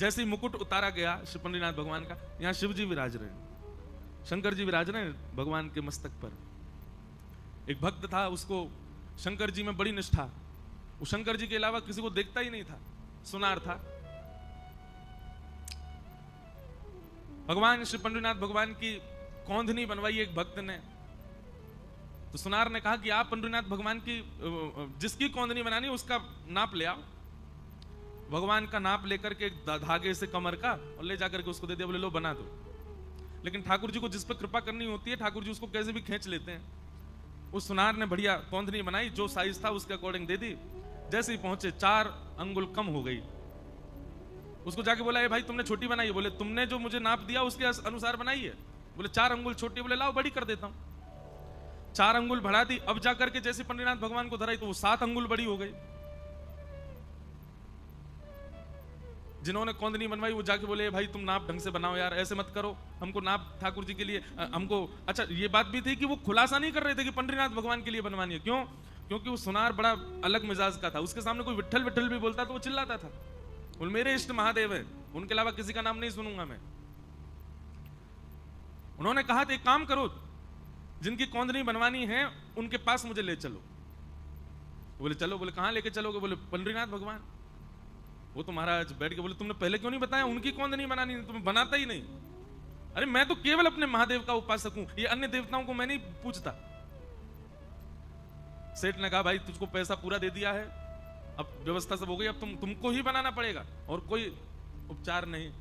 जैसे ही मुकुट उतारा गया श्री पंडरीनाथ भगवान का, यहाँ शिव जी विराज रहे हैं, शंकर जी विराज रहे हैं भगवान के मस्तक पर। एक भक्त था, उसको शंकर जी में बड़ी निष्ठा, वो शंकर जी के अलावा किसी को देखता ही नहीं था, सुनार था। भगवान श्री पंडरीनाथ भगवान की कौंधनी बनवाई एक भक्त ने, तो सुनार ने कहा कि आप पंडरीनाथ भगवान की जिसकी कौंधनी बनानी उसका नाप ले आओ। भगवान का नाप लेकर के एक धागे से कमर का और ले जाकर के उसको दे दिया, बोले लो बना दो। लेकिन ठाकुर जी को जिस पर कृपा करनी होती है, ठाकुर जी उसको कैसे भी खींच लेते हैं। उस सुनार ने बढ़िया कौंधनी बनाई, जो साइज था उसके अकॉर्डिंग दे दी। जैसे ही पहुंचे 4 अंगुल कम हो गई। उसको जाके बोला, ए भाई तुमने छोटी बनाई है? बोले तुमने जो मुझे नाप दिया उसके अनुसार बनाई है। बोले 4 अंगुल छोटी। बोले लाओ बड़ी कर देता हूं। 4 अंगुल बढ़ा दी। अब जाकर के जैसे पंडरीनाथ भगवान को धराई तो वो 7 अंगुल बड़ी हो गई। जिन्होंने कौंधनी बनवाई वो जाके बोले, भाई तुम नाप ढंग से बनाओ यार, ऐसे मत करो, हमको नाप ठाकुर जी के लिए हमको। अच्छा ये बात भी थी कि वो खुलासा नहीं कर रहे थे कि पंडरीनाथ भगवान के लिए बनवानी है। क्यों? क्योंकि वो सुनार बड़ा अलग मिजाज का था, उसके सामने कोई विट्ठल विट्ठल भी बोलता तो वो चिल्लाता था। बोल मेरे इष्ट महादेव है, उनके अलावा किसी का नाम नहीं सुनूंगा मैं। उन्होंने कहा एक काम करो, जिनकी कौंधनी बनवानी है उनके पास मुझे ले चलो। बोले चलो। बोले कहां लेके चलोगे? बोले पंडरीनाथ भगवान। वो तो महाराज बैठ के बोले, तुमने पहले क्यों नहीं बताया? उनकी कौंधनी बनानी, तुम बनाता ही नहीं। अरे मैं तो केवल अपने महादेव का उपासक हूं, ये अन्य देवताओं को मैं नहीं पूछता। सेठ ने कहा, भाई तुझको पैसा पूरा दे दिया है, अब व्यवस्था सब हो गई, अब तुमको ही बनाना पड़ेगा और कोई उपचार नहीं।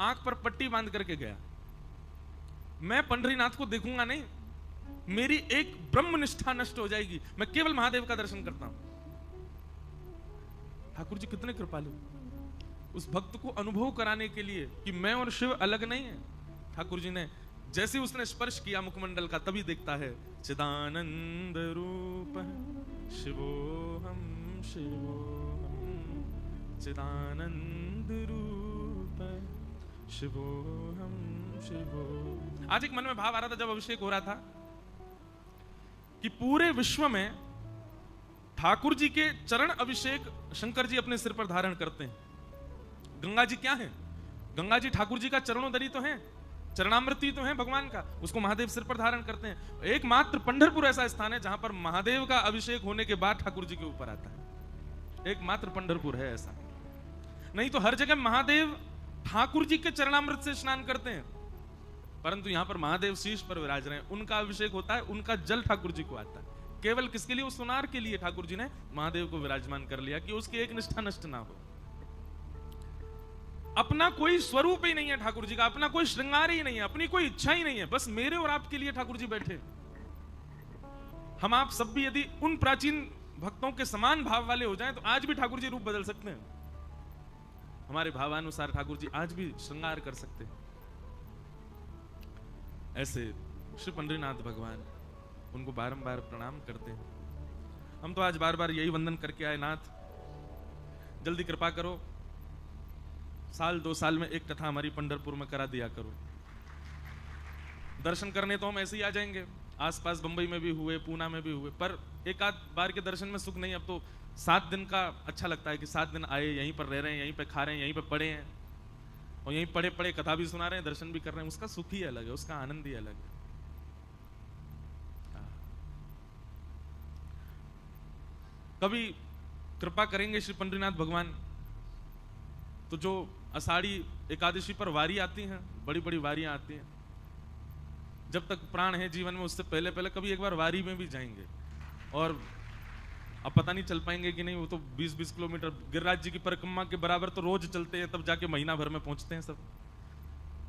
आंख पर पट्टी बांध करके गया। मैं पंडरीनाथ को देखूंगा नहीं, मेरी एक ब्रह्म निष्ठा नष्ट हो जाएगी, मैं केवल महादेव का दर्शन करता हूं। ठाकुर जी कितने कृपालु, उस भक्त को अनुभव कराने के लिए कि मैं और शिव अलग नहीं है। ठाकुर जी ने जैसे उसने स्पर्श किया मुखमंडल का, तभी देखता है चिदानंद रूप शिवोहम शिवोहम, चिदानंद रूप शिवोहम शिवो। आज एक मन में भाव आ रहा था जब अभिषेक हो रहा था कि पूरे विश्व में ठाकुर जी के चरण अभिषेक शंकर जी अपने सिर पर धारण करते हैं। गंगा जी क्या है? गंगा जी ठाकुर जी का चरणोदरी तो है, चरणामृति तो है भगवान का, उसको महादेव सिर पर धारण करते हैं। एकमात्र पंढरपुर ऐसा स्थान है जहां पर महादेव का अभिषेक होने के बाद ठाकुर जी के ऊपर आता है। एकमात्र पंढरपुर है ऐसा, नहीं तो हर जगह महादेव ठाकुर जी के चरणामृत से स्नान करते हैं, परंतु यहां पर महादेव शीश पर विराज रहे हैं, उनका अभिषेक होता है, उनका जल ठाकुर जी को आता है। केवल किसके लिए? उस सुनार के लिए ठाकुर जी ने महादेव को विराजमान कर लिया कि उसकी एक निष्ठा नष्ट ना हो। अपना कोई स्वरूप ही नहीं है ठाकुर जी का, अपना कोई श्रृंगार ही नहीं है, अपनी कोई इच्छा ही नहीं है, बस मेरे और आपके लिए ठाकुर जी बैठे। हम आप सब भी यदि उन प्राचीन भक्तों के समान भाव वाले हो जाएं तो आज भी ठाकुर जी रूप बदल सकते हैं। हमारे भावानुसार ठाकुर जी आज भी श्रृंगार कर सकते हैं। ऐसे श्री पंडरीनाथ भगवान, उनको बारंबार प्रणाम करते हैं। हम तो आज बार बार यही वंदन करके आए, नाथ जल्दी कृपा करो, 1-2 साल में एक कथा हमारी पंढरपुर में करा दिया करो। दर्शन करने तो हम ऐसे ही आ जाएंगे, आसपास बंबई में भी हुए, पूना में भी हुए, पर एक आध बार के दर्शन में सुख नहीं। अब तो 7 दिन का अच्छा लगता है कि 7 दिन आए, यहीं पर रह रहे हैं, यहीं पे खा रहे हैं, यहीं पे पढ़े हैं और यहीं पढ़े पढ़े कथा भी सुना रहे हैं, दर्शन भी कर रहे हैं। उसका सुख ही अलग है, उसका आनंद ही अलग है। कभी कृपा करेंगे श्री पंडरीनाथ भगवान तो जो आषाढ़ी एकादशी पर वारी आती हैं, बड़ी बड़ी वारियां आती हैं, जब तक प्राण है जीवन में उससे पहले पहले कभी एक बार वारी में भी जाएंगे। और अब पता नहीं चल पाएंगे कि नहीं, वो तो 20-20 किलोमीटर गिरिराज जी की परिक्रमा के बराबर तो रोज चलते हैं, तब जाके महीना भर में पहुंचते हैं सब।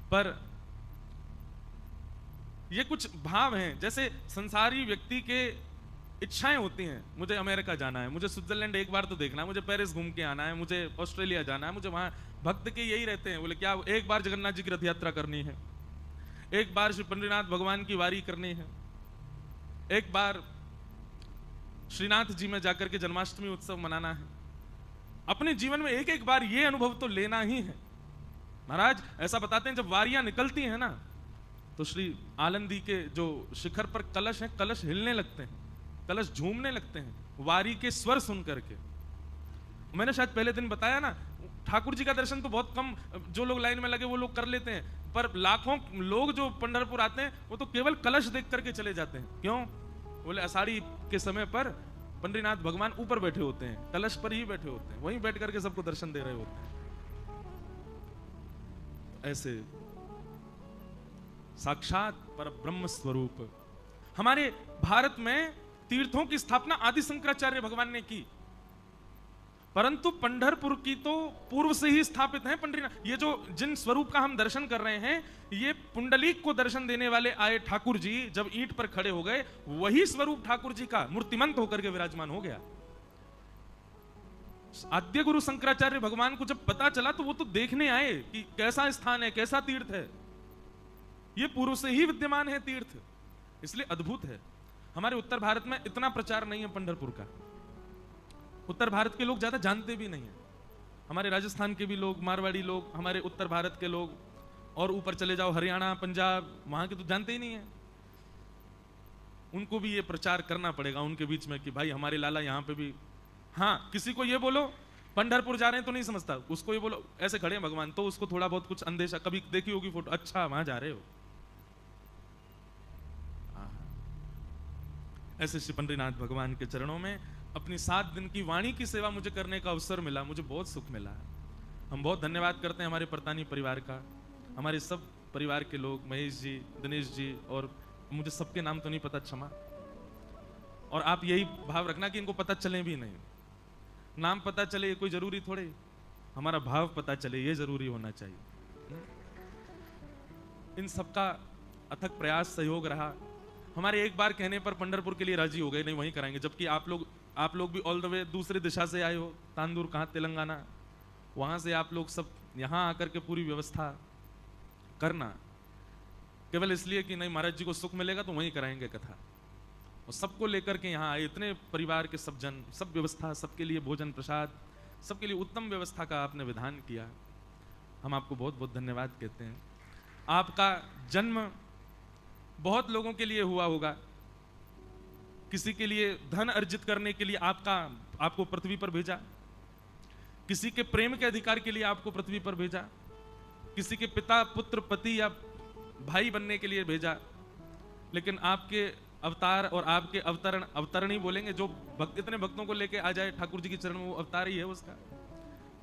पर ये कुछ भाव हैं, जैसे संसारी व्यक्ति के इच्छाएं होती हैं, मुझे अमेरिका जाना है, मुझे स्विट्जरलैंड एक बार तो देखना है, मुझे पेरिस घूम के आना है, मुझे ऑस्ट्रेलिया जाना है, मुझे वहां। भक्त के यही रहते हैं, बोले क्या एक बार जगन्नाथ जी की रथ यात्रा करनी है, एक बार श्री पंडरीनाथ भगवान की वारी करनी है, एक बार श्रीनाथ जी में जाकर के जन्माष्टमी उत्सव मनाना है। अपने जीवन में एक एक बार ये अनुभव तो लेना ही है। महाराज ऐसा बताते हैं, जब वारियां निकलती हैं ना तो श्री आलंदी के जो शिखर पर कलश हैं, कलश हिलने लगते हैं, कलश झूमने लगते हैं वारी के स्वर सुन करके। मैंने शायद पहले दिन बताया ना, ठाकुर जी का दर्शन तो बहुत कम, जो लोग लाइन में लगे वो लोग कर लेते हैं, पर लाखों लोग जो पंढरपुर आते हैं वो तो केवल कलश देख करके चले जाते हैं। क्यों? बोले आषाढ़ी के समय पर पंडरीनाथ भगवान ऊपर बैठे होते हैं, कलश पर ही बैठे होते हैं, वहीं बैठ करके सबको दर्शन दे रहे होते हैं। ऐसे साक्षात पर ब्रह्म स्वरूप। हमारे भारत में तीर्थों की स्थापना आदि शंकराचार्य भगवान ने की, परंतु पंढरपुर की तो पूर्व से ही स्थापित है पंडरीनाथ। ये जो जिन स्वरूप का हम दर्शन कर रहे हैं, ये पुंडलीक को दर्शन देने वाले आए ठाकुर जी जब ईंट पर खड़े हो गए, वही स्वरूप ठाकुर जी का मूर्तिमंत होकर के विराजमान हो गया। आद्य गुरु शंकराचार्य भगवान को जब पता चला तो वो तो देखने आए कि कैसा स्थान है, कैसा तीर्थ है। ये पूर्व से ही विद्यमान है तीर्थ, इसलिए अद्भुत है। हमारे उत्तर भारत में इतना प्रचार नहीं है पंढरपुर का, उत्तर भारत के लोग ज्यादा जानते भी नहीं है। हमारे राजस्थान के भी लोग, मारवाड़ी लोग, हमारे उत्तर भारत के लोग, और ऊपर चले जाओ हरियाणा, पंजाब, वहां के तो जानते ही नहीं है। उनको भी ये प्रचार करना पड़ेगा उनके बीच में कि भाई हमारे लाला यहाँ पे भी। हाँ, किसी को ये बोलो पंढरपुर जा रहे हैं तो नहीं समझता, उसको ये बोलो ऐसे खड़े हैं भगवान, तो उसको थोड़ा बहुत कुछ अंदेशा, कभी देखी होगी फोटो, अच्छा वहां जा रहे हो। ऐसे श्री पंडरीनाथ भगवान के चरणों में अपनी 7 दिन की वाणी की सेवा मुझे करने का अवसर मिला, मुझे बहुत सुख मिला। हम बहुत धन्यवाद करते हैं हमारे परतानी परिवार का, हमारे सब परिवार के लोग, महेश जी, दिनेश जी, और मुझे सबके नाम तो नहीं पता, क्षमा। और आप यही भाव रखना कि इनको पता चले भी नहीं, नाम पता चले ये कोई जरूरी थोड़े, हमारा भाव पता चले ये जरूरी होना चाहिए। इन सबका अथक प्रयास, सहयोग रहा। हमारे एक बार कहने पर पंढरपुर के लिए राजी हो गए, नहीं वहीं कराएंगे, जबकि आप लोग भी ऑल द वे दूसरी दिशा से आए हो, तांदूर कहाँ, तेलंगाना, वहां से आप लोग सब यहाँ आकर के पूरी व्यवस्था करना, केवल इसलिए कि नहीं महाराज जी को सुख मिलेगा तो वहीं कराएंगे कथा। और सबको लेकर के यहाँ आए, इतने परिवार के सब जन, सब व्यवस्था, सबके लिए भोजन प्रसाद, सबके लिए उत्तम व्यवस्था का आपने विधान किया। हम आपको बहुत बहुत धन्यवाद कहते हैं। आपका जन्म बहुत लोगों के लिए हुआ होगा, किसी के लिए धन अर्जित करने के लिए आपको पृथ्वी पर भेजा, किसी के प्रेम के अधिकार के लिए आपको पृथ्वी पर भेजा, किसी के पिता, पुत्र, पति या भाई बनने के लिए भेजा। लेकिन आपके अवतार और आपके अवतरण ही बोलेंगे, जो इतने भक्तों को लेके आ जाए ठाकुर जी के चरण में, वो अवतार ही है उसका।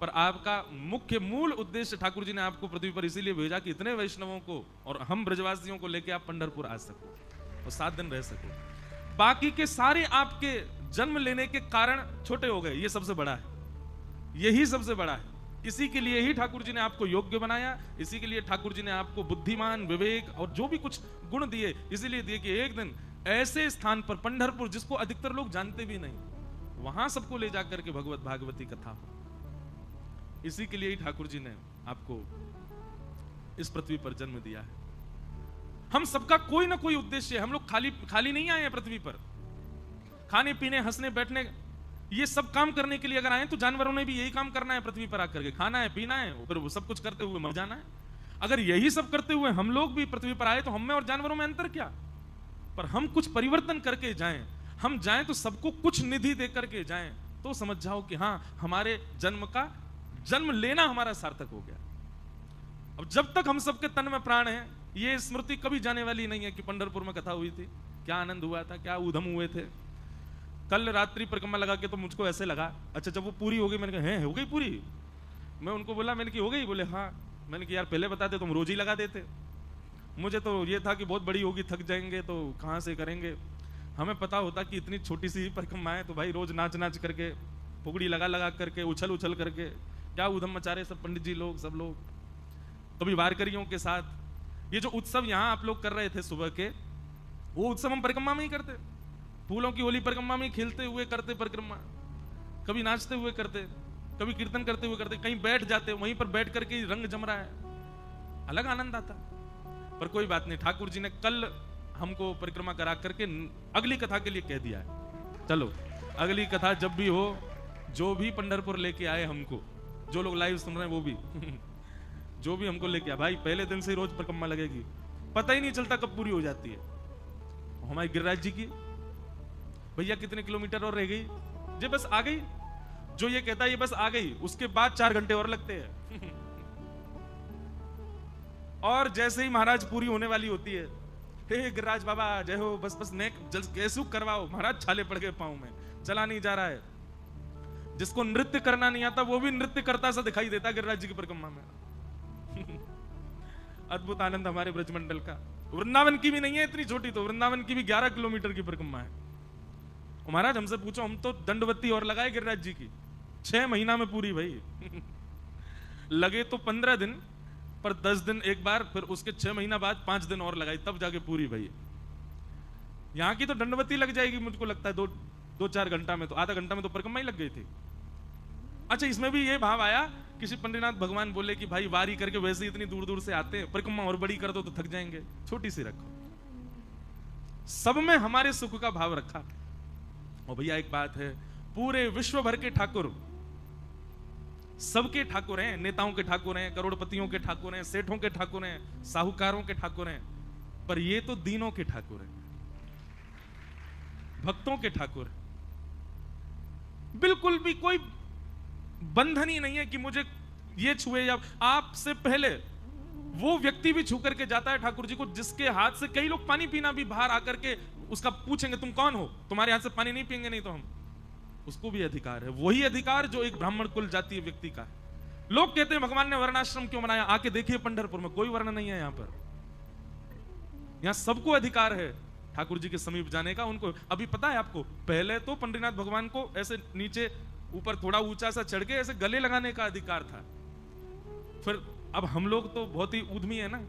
पर आपका मुख्य मूल उद्देश्य ठाकुर जी ने आपको पृथ्वी पर इसीलिए भेजा कि इतने वैष्णवों को और हम ब्रजवासियों को लेके आप पंढरपुर आ सको और 7 दिन रह सको। बाकी के सारे आपके जन्म लेने के कारण छोटे हो गए, ये सबसे बड़ा है, यही सबसे बड़ा है। इसी के लिए ही ठाकुर जी ने आपको योग्य बनाया, इसी के लिए ठाकुर जी ने आपको बुद्धिमान, विवेक और जो भी कुछ गुण दिए, इसीलिए दिए कि एक दिन ऐसे स्थान पर पंढरपुर, जिसको अधिकतर लोग जानते भी नहीं, वहां सबको ले जाकर के भगवत भागवती कथा हो। इसी के लिए ही ठाकुर जी ने आपको इस पृथ्वी पर जन्म दिया है। हम सबका कोई ना कोई उद्देश्य है, हम लोग खाली नहीं आए हैं पृथ्वी पर। खाने पीने, हंसने बैठने, ये सब काम करने के लिए अगर आए तो जानवरों ने भी यही काम करना है पृथ्वी पर आकर के, खाना है, पीना है, फिर वो सब कुछ करते हुए मर जाना है। अगर यही सब करते हुए हम लोग भी पृथ्वी पर आए तो हम में और जानवरों में अंतर क्या? पर हम कुछ परिवर्तन करके जाएं, हम जाएं तो सबको कुछ निधि दे करके जाएं, तो समझ जाओ कि हाँ, हमारे जन्म लेना हमारा सार्थक हो गया। अब जब तक हम सबके तन में प्राण है, ये स्मृति कभी जाने वाली नहीं है कि पंढरपुर में कथा हुई थी, क्या आनंद हुआ था, क्या ऊधम हुए थे। कल रात्रि परिक्रमा लगा के तो मुझको ऐसे लगा, अच्छा जब वो पूरी हो गई, मैंने कहा हैं हो गई पूरी? मैं उनको बोला, मैंने की हो गई? बोले हाँ। मैंने कहा यार पहले बताते तो हम रोज ही लगा देते, मुझे तो ये था कि बहुत बड़ी होगी, थक जाएंगे तो कहाँ से करेंगे। हमें पता होता कि इतनी छोटी सी परिक्रमा है तो भाई रोज नाच नाच करके, फुगड़ी लगा करके, उछल करके, क्या उधम मचा रहे सब पंडित जी लोग, सब लोग, कभी वारकरियों के साथ। ये जो उत्सव यहाँ आप लोग कर रहे थे सुबह के, वो उत्सव हम परिक्रमा में ही करते, फूलों की होली परिक्रमा में खेलते हुए करते परिक्रमा, कभी नाचते हुए करते, कभी कीर्तन करते हुए करते, कहीं बैठ जाते, वहीं पर बैठ करके रंग जम रहा है, अलग आनंद आता। पर कोई बात नहीं, ठाकुर जी ने कल हमको परिक्रमा करा करके अगली कथा के लिए कह दिया है। चलो अगली कथा जब भी हो, जो भी पंढरपुर लेके आए हमको, जो लोग लाइव सुन रहे हैं वो भी जो भी हमको लेके आए, भाई पहले दिन से ही रोज परिक्रमा लगेगी, पता ही नहीं चलता कब पूरी हो जाती है। हमारी गिरिराज जी की, भैया कितने किलोमीटर और रह गई जी, बस आ गई। जो ये कहता है ये बस आ गई, उसके बाद 4 घंटे और लगते हैं। और जैसे ही महाराज पूरी होने वाली होती है, हे गिरिराज बाबा जय हो, बस बस नेक कैसु करवाओ। महाराज छाले पड़ गए पांव में, चला नहीं जा रहा है। जिसको नृत्य करना नहीं आता वो भी नृत्य करता सा दिखाई देता गिरिराज जी की परिक्रमा में। अद्भुत आनंद हमारे ब्रजमंडल का। वृंदावन की भी नहीं है इतनी छोटी, तो वृंदावन की भी 11 किलोमीटर की परिक्रमा है। महाराज हमसे पूछो, हम तो दंडवती और लगाए गिरिराज जी की, 6 महीना में पूरी भाई। लगे तो 15 दिन, पर 10 दिन एक बार, फिर उसके 6 महीना बाद 5 दिन और लगाई, तब जाके पूरी भाई। यहां की तो दंडवती लग जाएगी मुझको लगता है 2-4 घंटा में, तो आधा घंटा में तो परिक्रमा ही लग गई थी। अच्छा, इसमें भी ये भाव आया, किसी पंडितनाथ भगवान बोले कि भाई वारी करके वैसे इतनी दूर दूर से आते हैं, परिक्रमा और बड़ी कर दो तो थक जाएंगे, छोटी सी रखो। सब में हमारे सुख का भाव रखा। और भैया एक बात है, पूरे विश्व भर के ठाकुर, सबके ठाकुर हैं, नेताओं के ठाकुर हैं, करोड़पतियों के ठाकुर हैं, सेठों के ठाकुर हैं, साहूकारों के ठाकुर हैं, पर ये तो दीनों के ठाकुर हैं, भक्तों के ठाकुर। बिल्कुल भी कोई बंधन ही नहीं है कि मुझे ये छुए, या आपसे पहले वो व्यक्ति भी छू करके जाता है ठाकुर जी को, जिसके हाथ से कई लोग पानी पीना भी बाहर आकर के उसका पूछेंगे तुम कौन हो, तुम्हारे हाथ से पानी नहीं पियेंगे नहीं तो हम। उसको भी अधिकार है, वही अधिकार जो एक ब्राह्मण कुल जातीय व्यक्ति का है। लोग कहते हैं भगवान ने वर्णाश्रम क्यों बनाया, आके देखिए पंढरपुर में कोई वर्ण नहीं है यहां पर। यहां सबको अधिकार है ठाकुर जी के समीप जाने का। उनको अभी पता है आपको, पहले तो पंडितनाथ भगवान को ऐसे नीचे ऊपर थोड़ा ऊंचा सा चढ़ के ऐसे गले लगाने का अधिकार था, फिर अब हम लोग तो बहुत ही उद्यमी है ना,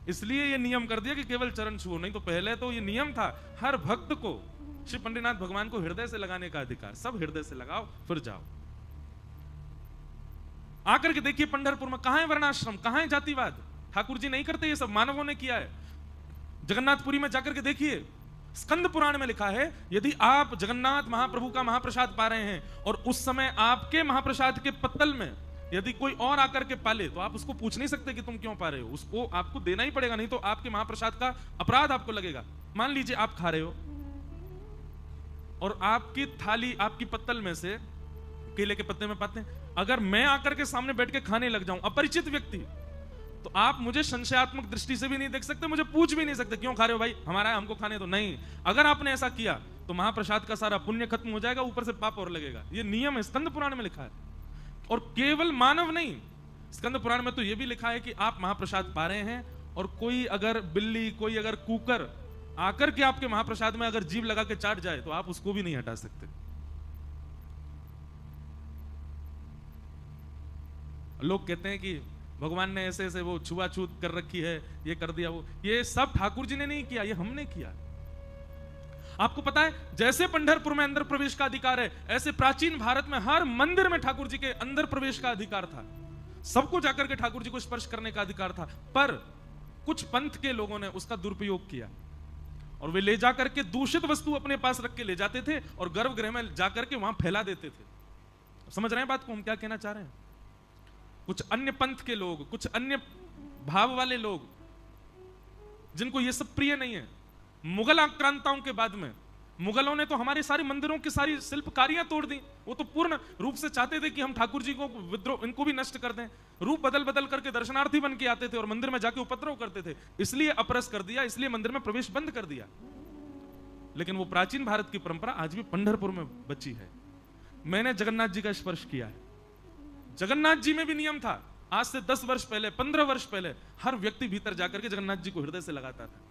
इसलिए ये नियम कर दिया कि केवल चरण छुओ। नहीं तो पहले तो ये नियम था, हर भक्त को श्री पंडितनाथ भगवान को हृदय से लगाने का अधिकार। सब हृदय से लगाओ फिर जाओ। आकर के देखिए पंढरपुर में कहां है वर्णाश्रम, कहां है जातिवाद। ठाकुर जी नहीं करते, ये सब मानवों ने किया है। जगन्नाथपुरी में जाकर के देखिए, स्कंद पुराण में लिखा है, यदि आप जगन्नाथ महाप्रभु का महाप्रसाद पा रहे हैं और उस समय आपके महाप्रसाद के पत्तल में यदि कोई और आकर के पाले, तो आप उसको पूछ नहीं सकते कि तुम क्यों पा रहे हो, उसको आपको देना ही पड़ेगा, नहीं तो आपके महाप्रसाद का अपराध आपको लगेगा। मान लीजिए आप खा रहे हो और आपकी थाली, आपकी पत्तल में से केले के पत्ते में पाते हैं, अगर मैं आकर के सामने बैठ के खाने लग जाऊं, अपरिचित व्यक्ति, तो आप मुझे संशयात्मक दृष्टि से भी नहीं देख सकते, मुझे पूछ भी नहीं सकते क्यों खा रहे हो भाई, हमारा है हमको खाने दो। नहीं, अगर आपने ऐसा किया तो महाप्रसाद का सारा पुण्य खत्म हो जाएगा, ऊपर से पाप और लगेगा। ये नियम है, स्कंद पुराण में लिखा है। और केवल मानव नहीं, स्कंद पुराण में तो यह भी लिखा है कि आप महाप्रसाद पा रहे हैं और कोई अगर बिल्ली, कोई अगर कुकर आकर के आपके महाप्रसाद में अगर जीभ लगा के चाट जाए तो आप उसको भी नहीं हटा सकते। लोग कहते हैं कि भगवान ने ऐसे ऐसे वो छुआछूत कर रखी है, ये कर दिया वो, ये सब ठाकुर जी ने नहीं किया, ये हमने किया। आपको पता है, जैसे पंढरपुर में अंदर प्रवेश का अधिकार है, ऐसे प्राचीन भारत में हर मंदिर में ठाकुर जी के अंदर प्रवेश का अधिकार था। सबको जाकर के ठाकुर जी को स्पर्श करने का अधिकार था, पर कुछ पंथ के लोगों ने उसका दुरुपयोग किया और वे ले जाकर के दूषित वस्तु अपने पास रख के ले जाते थे और गर्भगृह में जाकर के वहां फैला देते थे। समझ रहे हैं बात को हम क्या कहना चाह रहे हैं? कुछ अन्य पंथ के लोग, कुछ अन्य भाव वाले लोग, जिनको ये सब प्रिय नहीं है। मुगल आक्रांताओं के बाद में मुगलों ने तो हमारे सारे मंदिरों की सारी शिल्पकारियां तोड़ दी। वो तो पूर्ण रूप से चाहते थे कि हम ठाकुर जी को विद्रोह, इनको भी नष्ट कर दें। रूप बदल बदल करके दर्शनार्थी बन के आते थे और मंदिर में जाके उपद्रव करते थे, इसलिए अपरस कर दिया, इसलिए मंदिर में प्रवेश बंद कर दिया। लेकिन वो प्राचीन भारत की परंपरा आज भी पंढरपुर में बची है। मैंने जगन्नाथ जी का स्पर्श किया है। जगन्नाथ जी में भी नियम था, आज से 10 वर्ष पहले, 15 वर्ष पहले हर व्यक्ति भीतर जाकर के जगन्नाथ जी को हृदय से लगाता था।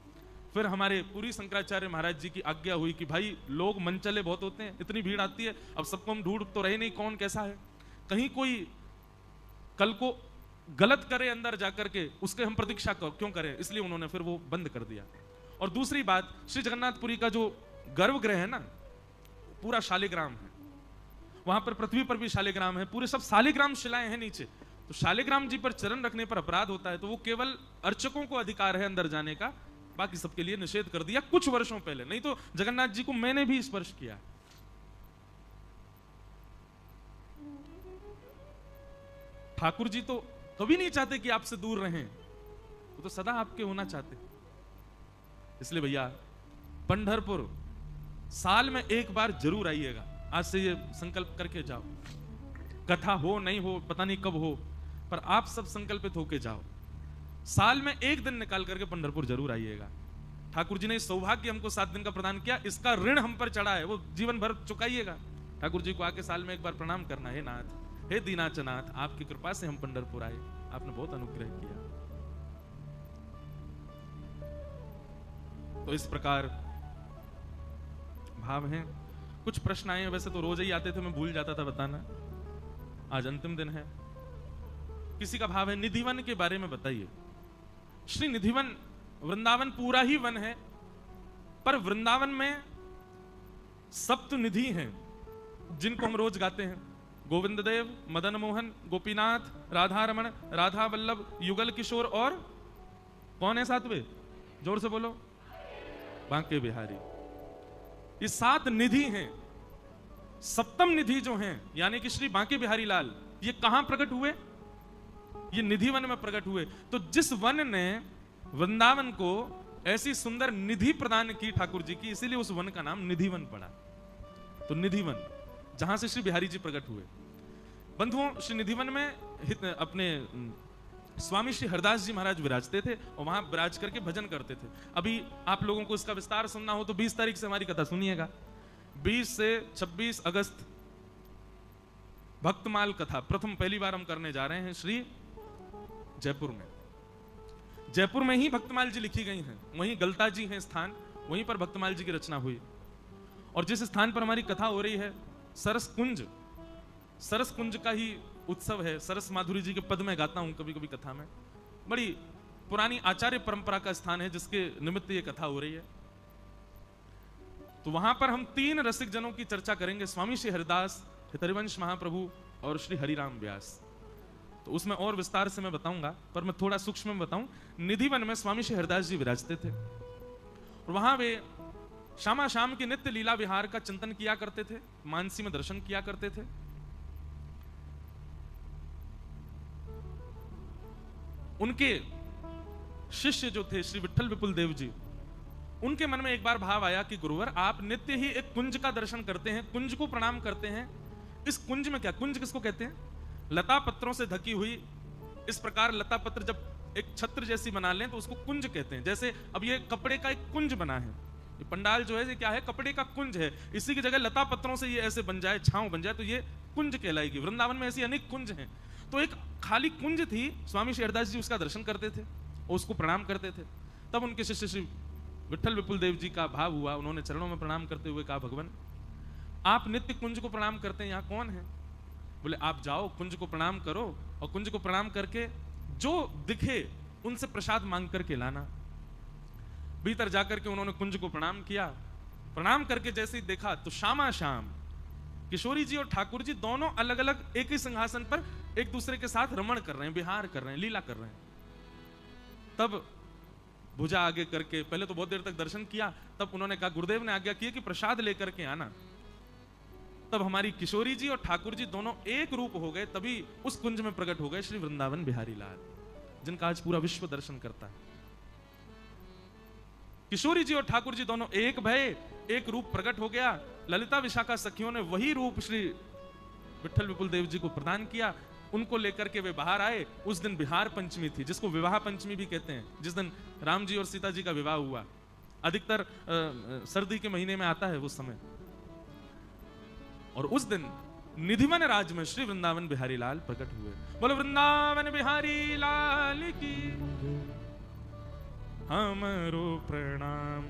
फिर हमारे पूरी शंकराचार्य महाराज जी की आज्ञा हुई कि भाई लोग मनचले बहुत होते हैं, इतनी भीड़ आती है, अब सबको हम ढूंढ तो रहे नहीं कौन कैसा है, कहीं कोई कल को गलत करे अंदर जाकर के, उसके हम प्रतीक्षा क्यों करें, इसलिए उन्होंने फिर वो बंद कर दिया। और दूसरी बात, श्री जगन्नाथपुरी का जो गर्भगृह है ना, पूरा शालिग्राम है, वहां पर पृथ्वी पर भी शालिग्राम है, पूरे सब शालिग्राम शिलाएं हैं नीचे। तो शालिग्राम जी पर चरण रखने पर अपराध होता है, तो वो केवल अर्चकों को अधिकार है अंदर जाने का, बाकी सबके लिए निषेध कर दिया कुछ वर्षों पहले। नहीं तो जगन्नाथ जी को मैंने भी स्पर्श किया। ठाकुर जी तो कभी नहीं चाहते कि आपसे दूर रहें, वो तो सदा आपके होना चाहते। इसलिए भैया पंढरपुर साल में एक बार जरूर आइएगा। आज से ये संकल्प करके जाओ, कथा हो नहीं हो पता नहीं कब हो, पर आप सब संकल्पित होके जाओ, साल में एक दिन निकाल करके पंढरपुर जरूर आइएगा। ठाकुर जी ने सौभाग्य हमको 7 दिन का प्रदान किया, इसका ऋण हम पर चढ़ा है, वो जीवन भर चुकाइएगा। ठाकुर जी को आके साल में एक बार प्रणाम करना, हे नाथ, हे दीनाचनाथ, आपकी कृपा से हम पंढरपुर आए, आपने बहुत अनुग्रह किया। तो इस प्रकार भाव हैं। कुछ प्रश्न आए हैं, वैसे तो रोज ही आते थे, मैं भूल जाता था बताना, आज अंतिम दिन है। किसी का भाव है निधिवन के बारे में बताइए। श्री निधिवन, वृंदावन पूरा ही वन है, पर वृंदावन में सप्त निधि हैं जिनको हम रोज गाते हैं। गोविंद देव, मदन मोहन, गोपीनाथ, राधा रमण, राधा वल्लभ, युगल किशोर और कौन है सातवें? जोर से बोलो, बांके बिहारी। ये 7 निधि हैं। सप्तम निधि जो हैं यानी कि श्री बांके बिहारी लाल, ये कहां प्रकट हुए? ये निधि वन में प्रकट हुए। तो जिस वन ने वृंदावन को ऐसी सुंदर निधि प्रदान की ठाकुर जी की, इसीलिए उस वन का नाम निधि वन पड़ा। तो निधि वन, जहां से श्री बिहारी जी प्रकट हुए। बंधुओं, श्री निधि वन में अपने स्वामी श्री हरदास जी महाराज विराजते थे और वहां विराज करके भजन करते थे। अभी आप लोगों को इसका विस्तार सुनना हो तो 20 तारीख से हमारी कथा सुनिएगा। 20 से 26 अगस्त भक्तमाल कथा पहली बार हम करने जा रहे हैं श्री जयपुर में। जयपुर में ही भक्तमाल जी लिखी गई हैं, वहीं गलता जी हैं स्थान, वहीं पर भक्तमाल जी की रचना हुई। और जिस स्थान पर हमारी कथा हो रही है, सरस कुंज का ही उत्सव है। सरस माधुरी जी के पद में गाता हूं कभी कभी कथा में। बड़ी पुरानी आचार्य परंपरा का स्थान है जिसके निमित्त ये कथा हो रही है। तो वहां पर हम 3 रसिक जनों की चर्चा करेंगे, स्वामी श्री हरिदास, हरिवंश महाप्रभु और श्री हरिराम व्यास। तो उसमें और विस्तार से मैं बताऊंगा, पर मैं थोड़ा सूक्ष्म में बताऊं। निधि वन में स्वामी श्री हरिदास जी विराजते थे और वहां वे शामा शाम के नित्य लीला विहार का चिंतन किया करते थे, मानसी में दर्शन किया करते थे। उनके शिष्य जो थे श्री विट्ठल विपुल देव जी, उनके मन में एक बार भाव आया कि गुरुवर, आप नित्य ही एक कुंज का दर्शन करते हैं, कुंज को प्रणाम करते हैं। इस कुंज में क्या, कुंज किसको कहते हैं? लता पत्रों से ढकी हुई, इस प्रकार लता पत्र जब एक छत्र जैसी बना लें तो उसको कुंज कहते हैं। जैसे अब ये कपड़े का एक कुंज बना है, ये पंडाल जो है ये क्या है? कपड़े का कुंज है। इसी की जगह लता पत्रों से ये ऐसे बन जाए, छांव बन जाए, तो ये कुंज कहलाएगी। वृंदावन में ऐसी अनेक कुंज हैं। तो एक खाली कुंज थी, स्वामी श्री हरिदास जी उसका दर्शन करते थे और उसको प्रणाम करते थे। तब उनके शिष्य श्री विट्ठल विपुल देव जी का भाव हुआ, उन्होंने चरणों में प्रणाम करते हुए कहा, भगवान आप नित्य कुंज को प्रणाम करते हैं, यहाँ कौन है? बोले आप जाओ कुंज को प्रणाम करो और कुंज को प्रणाम करके जो दिखे उनसे प्रसाद मांग करके लाना। भीतर जाकर के उन्होंने कुंज को प्रणाम किया। प्रणाम करके जैसे ही देखा तो शामा शाम किशोरी जी और ठाकुर जी दोनों अलग अलग एक ही सिंहासन पर एक दूसरे के साथ रमण कर रहे हैं, विहार कर रहे हैं, लीला कर रहे हैं। तब भुजा आगे करके पहले तो बहुत देर तक दर्शन किया, तब उन्होंने कहा, गुरुदेव ने आज्ञा की कि प्रसाद लेकर के आना। तब हमारी किशोरी जी और ठाकुर जी दोनों एक रूप हो गए, तभी उस कुंज में प्रकट हो गए श्री वृंदावन बिहारी लाल, जिनका आज पूरा विश्व दर्शन करता है। किशोरी जी और ठाकुर जी दोनों एक भय, एक रूप प्रकट हो गया। ललिता विशाखा सखियों ने वही रूप श्री विट्ठल विपुल देव जी को प्रदान किया। उनको लेकर के वे बाहर आए। उस दिन बिहार पंचमी थी, जिसको विवाह पंचमी भी कहते हैं, जिस दिन राम जी और सीता जी का विवाह हुआ। अधिकतर सर्दी के महीने में आता है वो समय। और उस दिन निधिवन राज में श्री वृंदावन बिहारी लाल प्रकट हुए। बोलो वृंदावन बिहारी लाल की हमरो प्रणाम,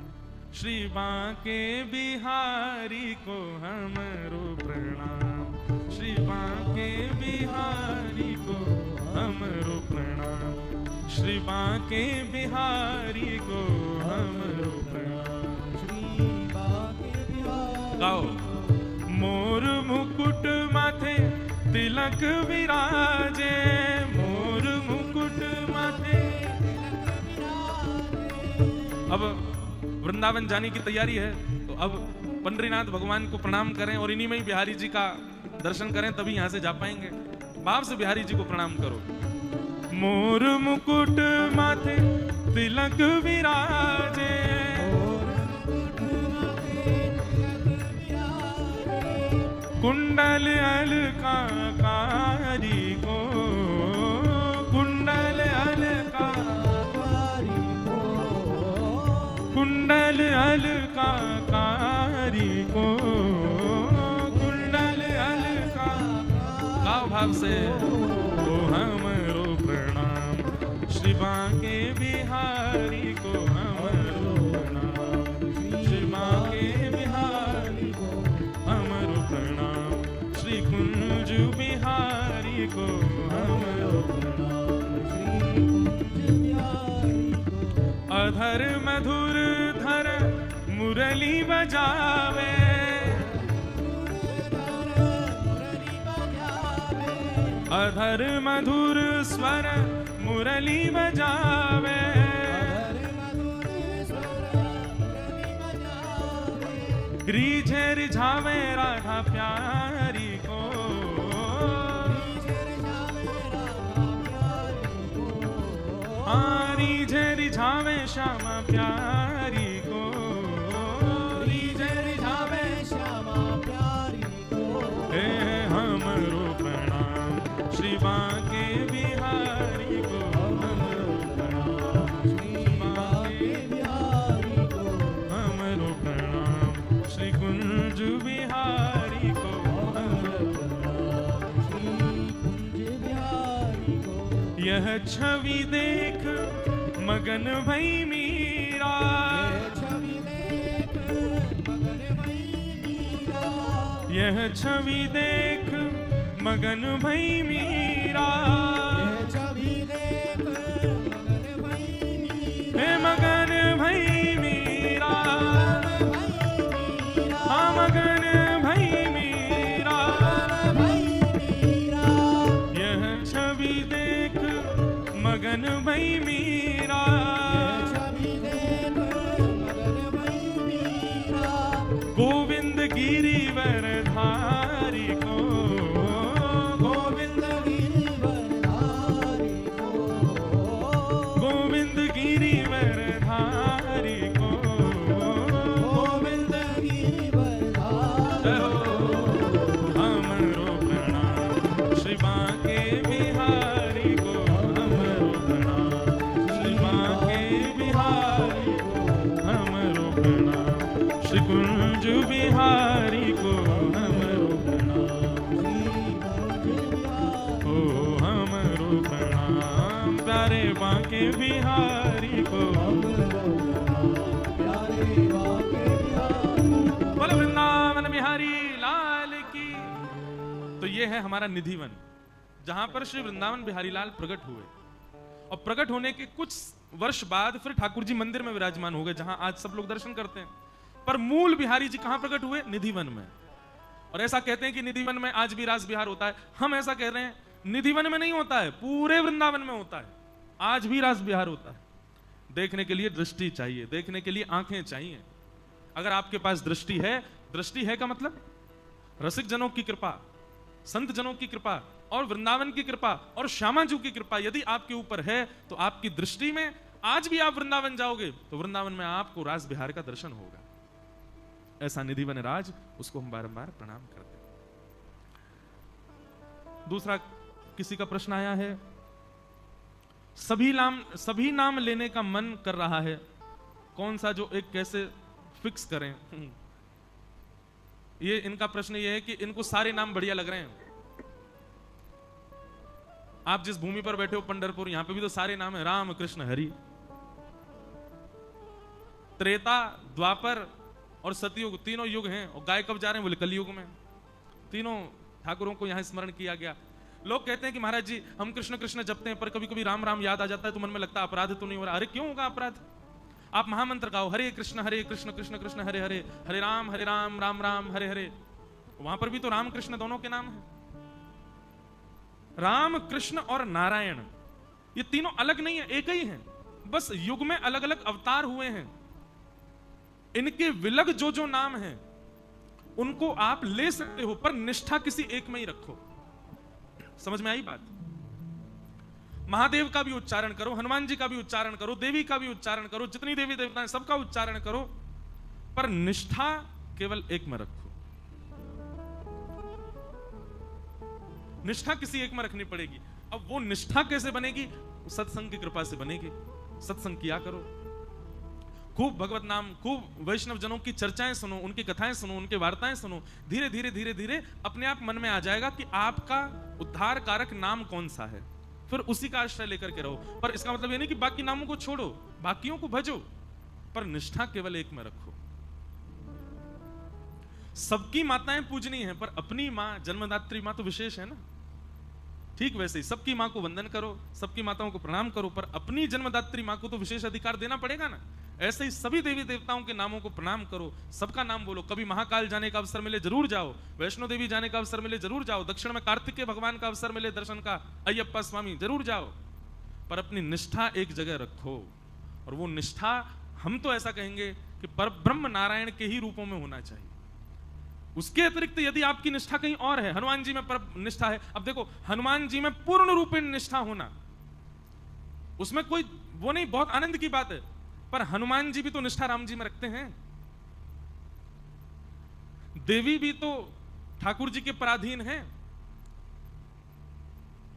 श्री बांके बिहारी को हमरो प्रणाम, श्री बांके बिहारी को हमरो प्रणाम, श्री बांके बिहारी को हमरो प्रणाम, श्री बांके बिहारी। गाओ। मोर मुकुट माथे तिलक विराजे, मोर मुकुट माथे तिलक विराजे। अब वृंदावन जाने की तैयारी है, तो अब पंडरीनाथ भगवान को प्रणाम करें और इन्हीं में ही बिहारी जी का दर्शन करें, तभी यहां से जा पाएंगे। भाव से बिहारी जी को प्रणाम करो। मोर मुकुट माथे तिलक विराजे, कुंडल अलंकारी को, कुंडल अलंकारी को, कुंडल अलंकारी को, कुंडल अलंकारी। गाओ भाव से। ओ हमरो प्रणाम श्री बांके बिहारी को, हमरो प्रणाम श्री बांके बिहारी को, हमरो प्रणाम श्री कुंज बिहारी को, हमरो प्रणाम श्री कुंज बिहारी को। अधर मधुर धर मुरली बजावे, अधर मधुर स्वर मुरली बजावे, रिझे रिझावे राधा प्यारी को, हाँ रिझे रिझावे श्यामा प्यारी को, रिझे रिझावे श्यामा प्यारी को। हे हमरो प्रणाम श्री बांके बिहारी को, हमरो प्रणाम श्री बांके बिहारी को, हमरो प्रणाम श्री कुंज बिहारी को, हमरो प्रणाम श्री कुंज बिहारी को। यह छवि देख मगन भई मीरा, यह छवि देख मगन भई मीरा, हे मगन भई मीरा, हाँ मगन भई मीरा, यह छवि देख मगन भई मीरा, गोविंद गिरिवर धारी को, गोविंद गिरिवर धारी को, गोविंद गिरिवर धारी को, गोविंद गिरिवर धारी को। हमरो प्रणाम श्री बांके बिहारी को, हमरो प्रणाम श्री बांके बिहारी को, हमरो प्रणाम श्री कुंज बिहारी को, हमरो प्रणाम ओ हमरो प्रणाम प्यारे बांके बिहारी को, बोलो वृंदावन बिहारी लाल की। तो ये है हमारा निधिवन, जहां पर श्री वृंदावन बिहारी लाल प्रकट हुए, और प्रकट होने के कुछ वर्ष बाद फिर ठाकुर जी मंदिर में विराजमान हो गए, जहां आज सब लोग दर्शन करते हैं। पर मूल बिहारी जी कहां प्रकट हुए? निधिवन में। और ऐसा कहते हैं कि निधिवन में आज भी रास बिहार होता है। हम ऐसा कह रहे हैं निधिवन में नहीं होता है, पूरे वृंदावन में होता है, आज भी रास बिहार होता है। देखने के लिए दृष्टि चाहिए, देखने के लिए आंखें चाहिए। अगर आपके पास दृष्टि है का मतलब रसिक जनों की कृपा, संत जनों की कृपा और वृंदावन की कृपा और श्यामाजू की कृपा यदि आपके ऊपर है, तो आपकी दृष्टि में आज भी आप वृंदावन जाओगे तो वृंदावन में आपको रास बिहार का दर्शन होगा। ऐसा निधिवन राज, उसको हम बारंबार प्रणाम करते हैं। दूसरा किसी का प्रश्न आया है, सभी नाम लेने का मन कर रहा है, कौन सा जो एक कैसे फिक्स करें? ये इनका प्रश्न ये है कि इनको सारे नाम बढ़िया लग रहे हैं। आप जिस भूमि पर बैठे हो पंढरपुर, यहां पे भी तो सारे नाम है, राम कृष्ण हरि। त्रेता, द्वापर और सतयुग तीनों युग हैं, और गाय कब जा रहे हैं? बोले कलयुग में। तीनों ठाकुरों को यहां स्मरण किया गया। लोग कहते हैं कि महाराज जी हम कृष्ण कृष्ण जपते हैं, पर कभी कभी राम राम याद आ जाता है तो मन में लगता है अपराध तो नहीं हो रहा। अरे क्यों होगा अपराध? आप महामंत्र गाओ, हरे कृष्ण कृष्ण कृष्ण हरे हरे, हरे राम राम राम हरे हरे। वहां पर भी तो राम कृष्ण दोनों के नाम हैं। राम कृष्ण और नारायण ये तीनों अलग नहीं है, एक ही हैं, बस युग में अलग अलग अवतार हुए हैं। इनके विलग जो नाम हैं उनको आप ले सकते हो, पर निष्ठा किसी एक में ही रखो। समझ में आई बात? महादेव का भी उच्चारण करो, हनुमान जी का भी उच्चारण करो, देवी का भी उच्चारण करो, जितनी देवी देवता हैं सबका उच्चारण करो, पर निष्ठा केवल एक में रखो। निष्ठा किसी एक में रखनी पड़ेगी। अब वो निष्ठा कैसे बनेगी? सत्संग की कृपा से बनेगी। सत्संग किया करो, खूब भगवत नाम, खूब वैष्णव जनों की चर्चाएं सुनो, उनकी कथाएं सुनो, उनकी वार्ताएं सुनो। धीरे धीरे धीरे धीरे अपने आप मन में आ जाएगा कि आपका उद्धार कारक नाम कौन सा है, फिर उसी का आश्रय लेकर के रहो। पर इसका मतलब ये नहीं कि बाकी नामों को छोड़ो, बाकियों को भजो, पर निष्ठा केवल एक में रखो। सबकी माताएं पूजनीय हैं, पर अपनी मां, जन्मदात्री मां तो विशेष है ना। ठीक वैसे ही सबकी मां को वंदन करो, सबकी माताओं को प्रणाम करो, पर अपनी जन्मदात्री मां को तो विशेष अधिकार देना पड़ेगा ना। ऐसे ही सभी देवी देवताओं के नामों को प्रणाम करो, सबका नाम बोलो। कभी महाकाल जाने का अवसर मिले जरूर जाओ, वैष्णो देवी जाने का अवसर मिले जरूर जाओ, दक्षिण में कार्तिकेय भगवान का अवसर मिले दर्शन का, अय्यप्पा स्वामी जरूर जाओ, पर अपनी निष्ठा एक जगह रखो। और वो निष्ठा हम तो ऐसा कहेंगे कि परब्रह्म नारायण के ही रूपों में होना चाहिए। उसके अतिरिक्त यदि आपकी निष्ठा कहीं और है, हनुमान जी में पर निष्ठा है, अब देखो हनुमान जी में पूर्ण रूपेण निष्ठा होना, उसमें कोई वो नहीं, बहुत आनंद की बात है, पर हनुमान जी भी तो निष्ठा राम जी में रखते हैं। देवी भी तो ठाकुर जी के पराधीन हैं,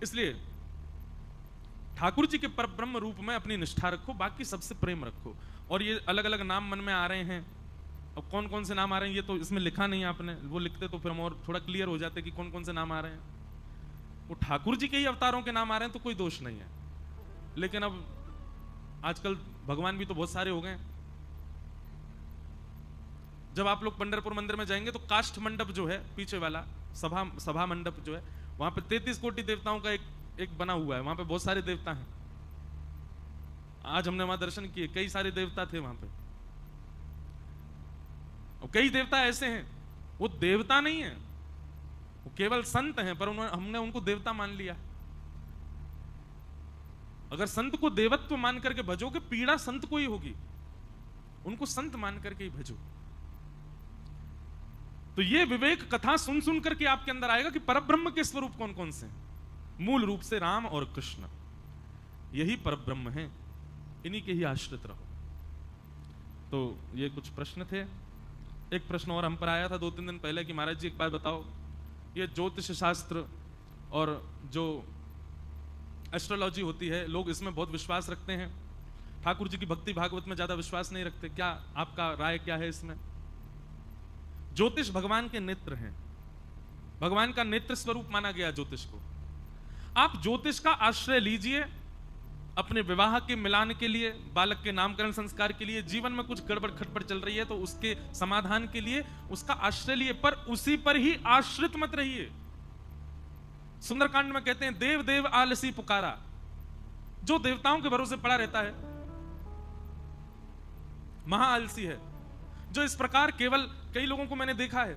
इसलिए ठाकुर जी के परब्रह्म रूप में अपनी निष्ठा रखो, बाकी सबसे प्रेम रखो। और ये अलग अलग नाम मन में आ रहे हैं, अब कौन कौन से नाम आ रहे हैं ये तो इसमें लिखा नहीं है आपने, वो लिखते तो फिर हम और थोड़ा क्लियर हो जाते कि कौन कौन से नाम आ रहे हैं। वो ठाकुर जी के ही अवतारों के नाम आ रहे हैं तो कोई दोष नहीं है, लेकिन अब आजकल भगवान भी तो बहुत सारे हो गए। जब आप लोग पंढरपुर मंदिर में जाएंगे तो काष्ठ मंडप जो है पीछे वाला, सभा मंडप जो है, वहां पे 33 कोटि देवताओं का एक बना हुआ है, वहां पे बहुत सारे देवता हैं। आज हमने वहां दर्शन किए, कई सारे देवता थे वहां पे, और कई देवता ऐसे हैं वो देवता नहीं है, वो केवल संत हैं, पर हमने उनको देवता मान लिया। अगर संत को देवत्व मान करके भजोगे, पीड़ा संत को ही होगी, उनको संत मान करके ही भजो। तो ये विवेक कथा सुन सुन करके आपके अंदर आएगा कि परब्रह्म के स्वरूप कौन कौन से हैं। मूल रूप से राम और कृष्ण यही परब्रह्म हैं, इन्हीं के ही आश्रित रहो। तो ये कुछ प्रश्न थे। एक प्रश्न और हम पर आया था 2-3 दिन पहले कि महाराज जी एक बात बताओ, ये ज्योतिष शास्त्र और जो एस्ट्रोलॉजी होती है, लोग इसमें बहुत विश्वास रखते हैं, ठाकुर जी की भक्ति भागवत में ज्यादा विश्वास नहीं रखते, क्या आपका राय क्या है इसमें? ज्योतिष भगवान के नेत्र हैं, भगवान का नेत्र स्वरूप माना गया ज्योतिष को। आप ज्योतिष का आश्रय लीजिए अपने विवाह के मिलान के लिए, बालक के नामकरण संस्कार के लिए, जीवन में कुछ गड़बड़ खटपट चल रही है तो उसके समाधान के लिए उसका आश्रय लिए, पर उसी पर ही आश्रित मत रहिए। सुंदरकांड में कहते हैं देव देव आलसी पुकारा, जो देवताओं के भरोसे पड़ा रहता है महा आलसी है। जो इस प्रकार केवल, कई लोगों को मैंने देखा है,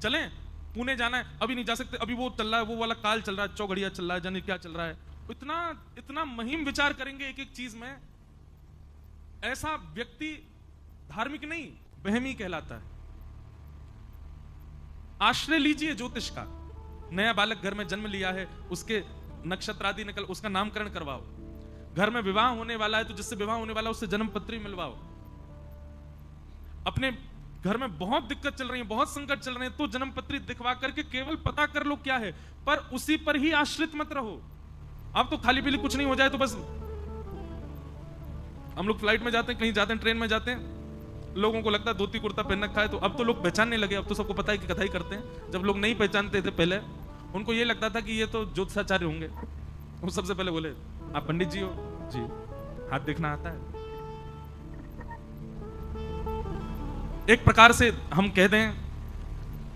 चलें पुणे जाना है, अभी नहीं जा सकते, अभी वो चल रहा है, वो वाला काल चल रहा है, चौघड़िया चल रहा है, जाने क्या चल रहा है, इतना इतना महीन विचार करेंगे एक एक चीज में। ऐसा व्यक्ति धार्मिक नहीं, वहमी कहलाता है। आश्रय लीजिए ज्योतिष का। नया बालक घर में जन्म लिया है, उसके नक्षत्र आदि निकल, उसका नामकरण करवाओ। घर में विवाह होने वाला है तो जिससे विवाह होने वाला उससे जन्म पत्री मिलवाओ। अपने घर में बहुत दिक्कत चल रही है, बहुत संकट चल रहे हैं, तो जन्म पत्री दिखवा करके केवल पता कर लो क्या है, पर उसी पर ही आश्रित मत रहो। अब तो खाली पीली कुछ नहीं हो जाए तो बस, हम लोग फ्लाइट में जाते हैं, कहीं जाते हैं, ट्रेन में जाते हैं, लोगों को लगता है धोती कुर्ता पहन रखा है, तो अब तो लोग पहचानने लगे, अब तो सबको पता है कि कथा ही करते हैं। जब लोग नहीं पहचानते थे पहले, उनको ये लगता था कि ये तो ज्योतिषाचार्य होंगे, वो सबसे पहले बोले आप पंडित जी हो? जी। हाथ देखना आता है? एक प्रकार से हम कह दें,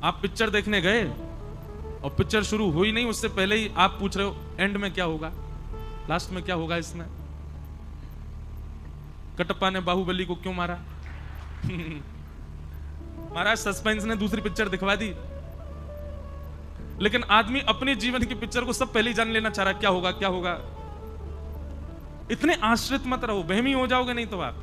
आप पिक्चर देखने गए और पिक्चर शुरू हुई नहीं, उससे पहले ही आप पूछ रहे हो एंड में क्या होगा, लास्ट में क्या होगा इसमें, कटप्पा ने बाहुबली को क्यों मारा? महाराज सस्पेंस ने दूसरी पिक्चर दिखवा दी, लेकिन आदमी अपने जीवन की पिक्चर को सब पहले ही जान लेना चाह रहा, क्या होगा क्या होगा। इतने आश्रित मत रहो, वहमी हो जाओगे नहीं तो आप।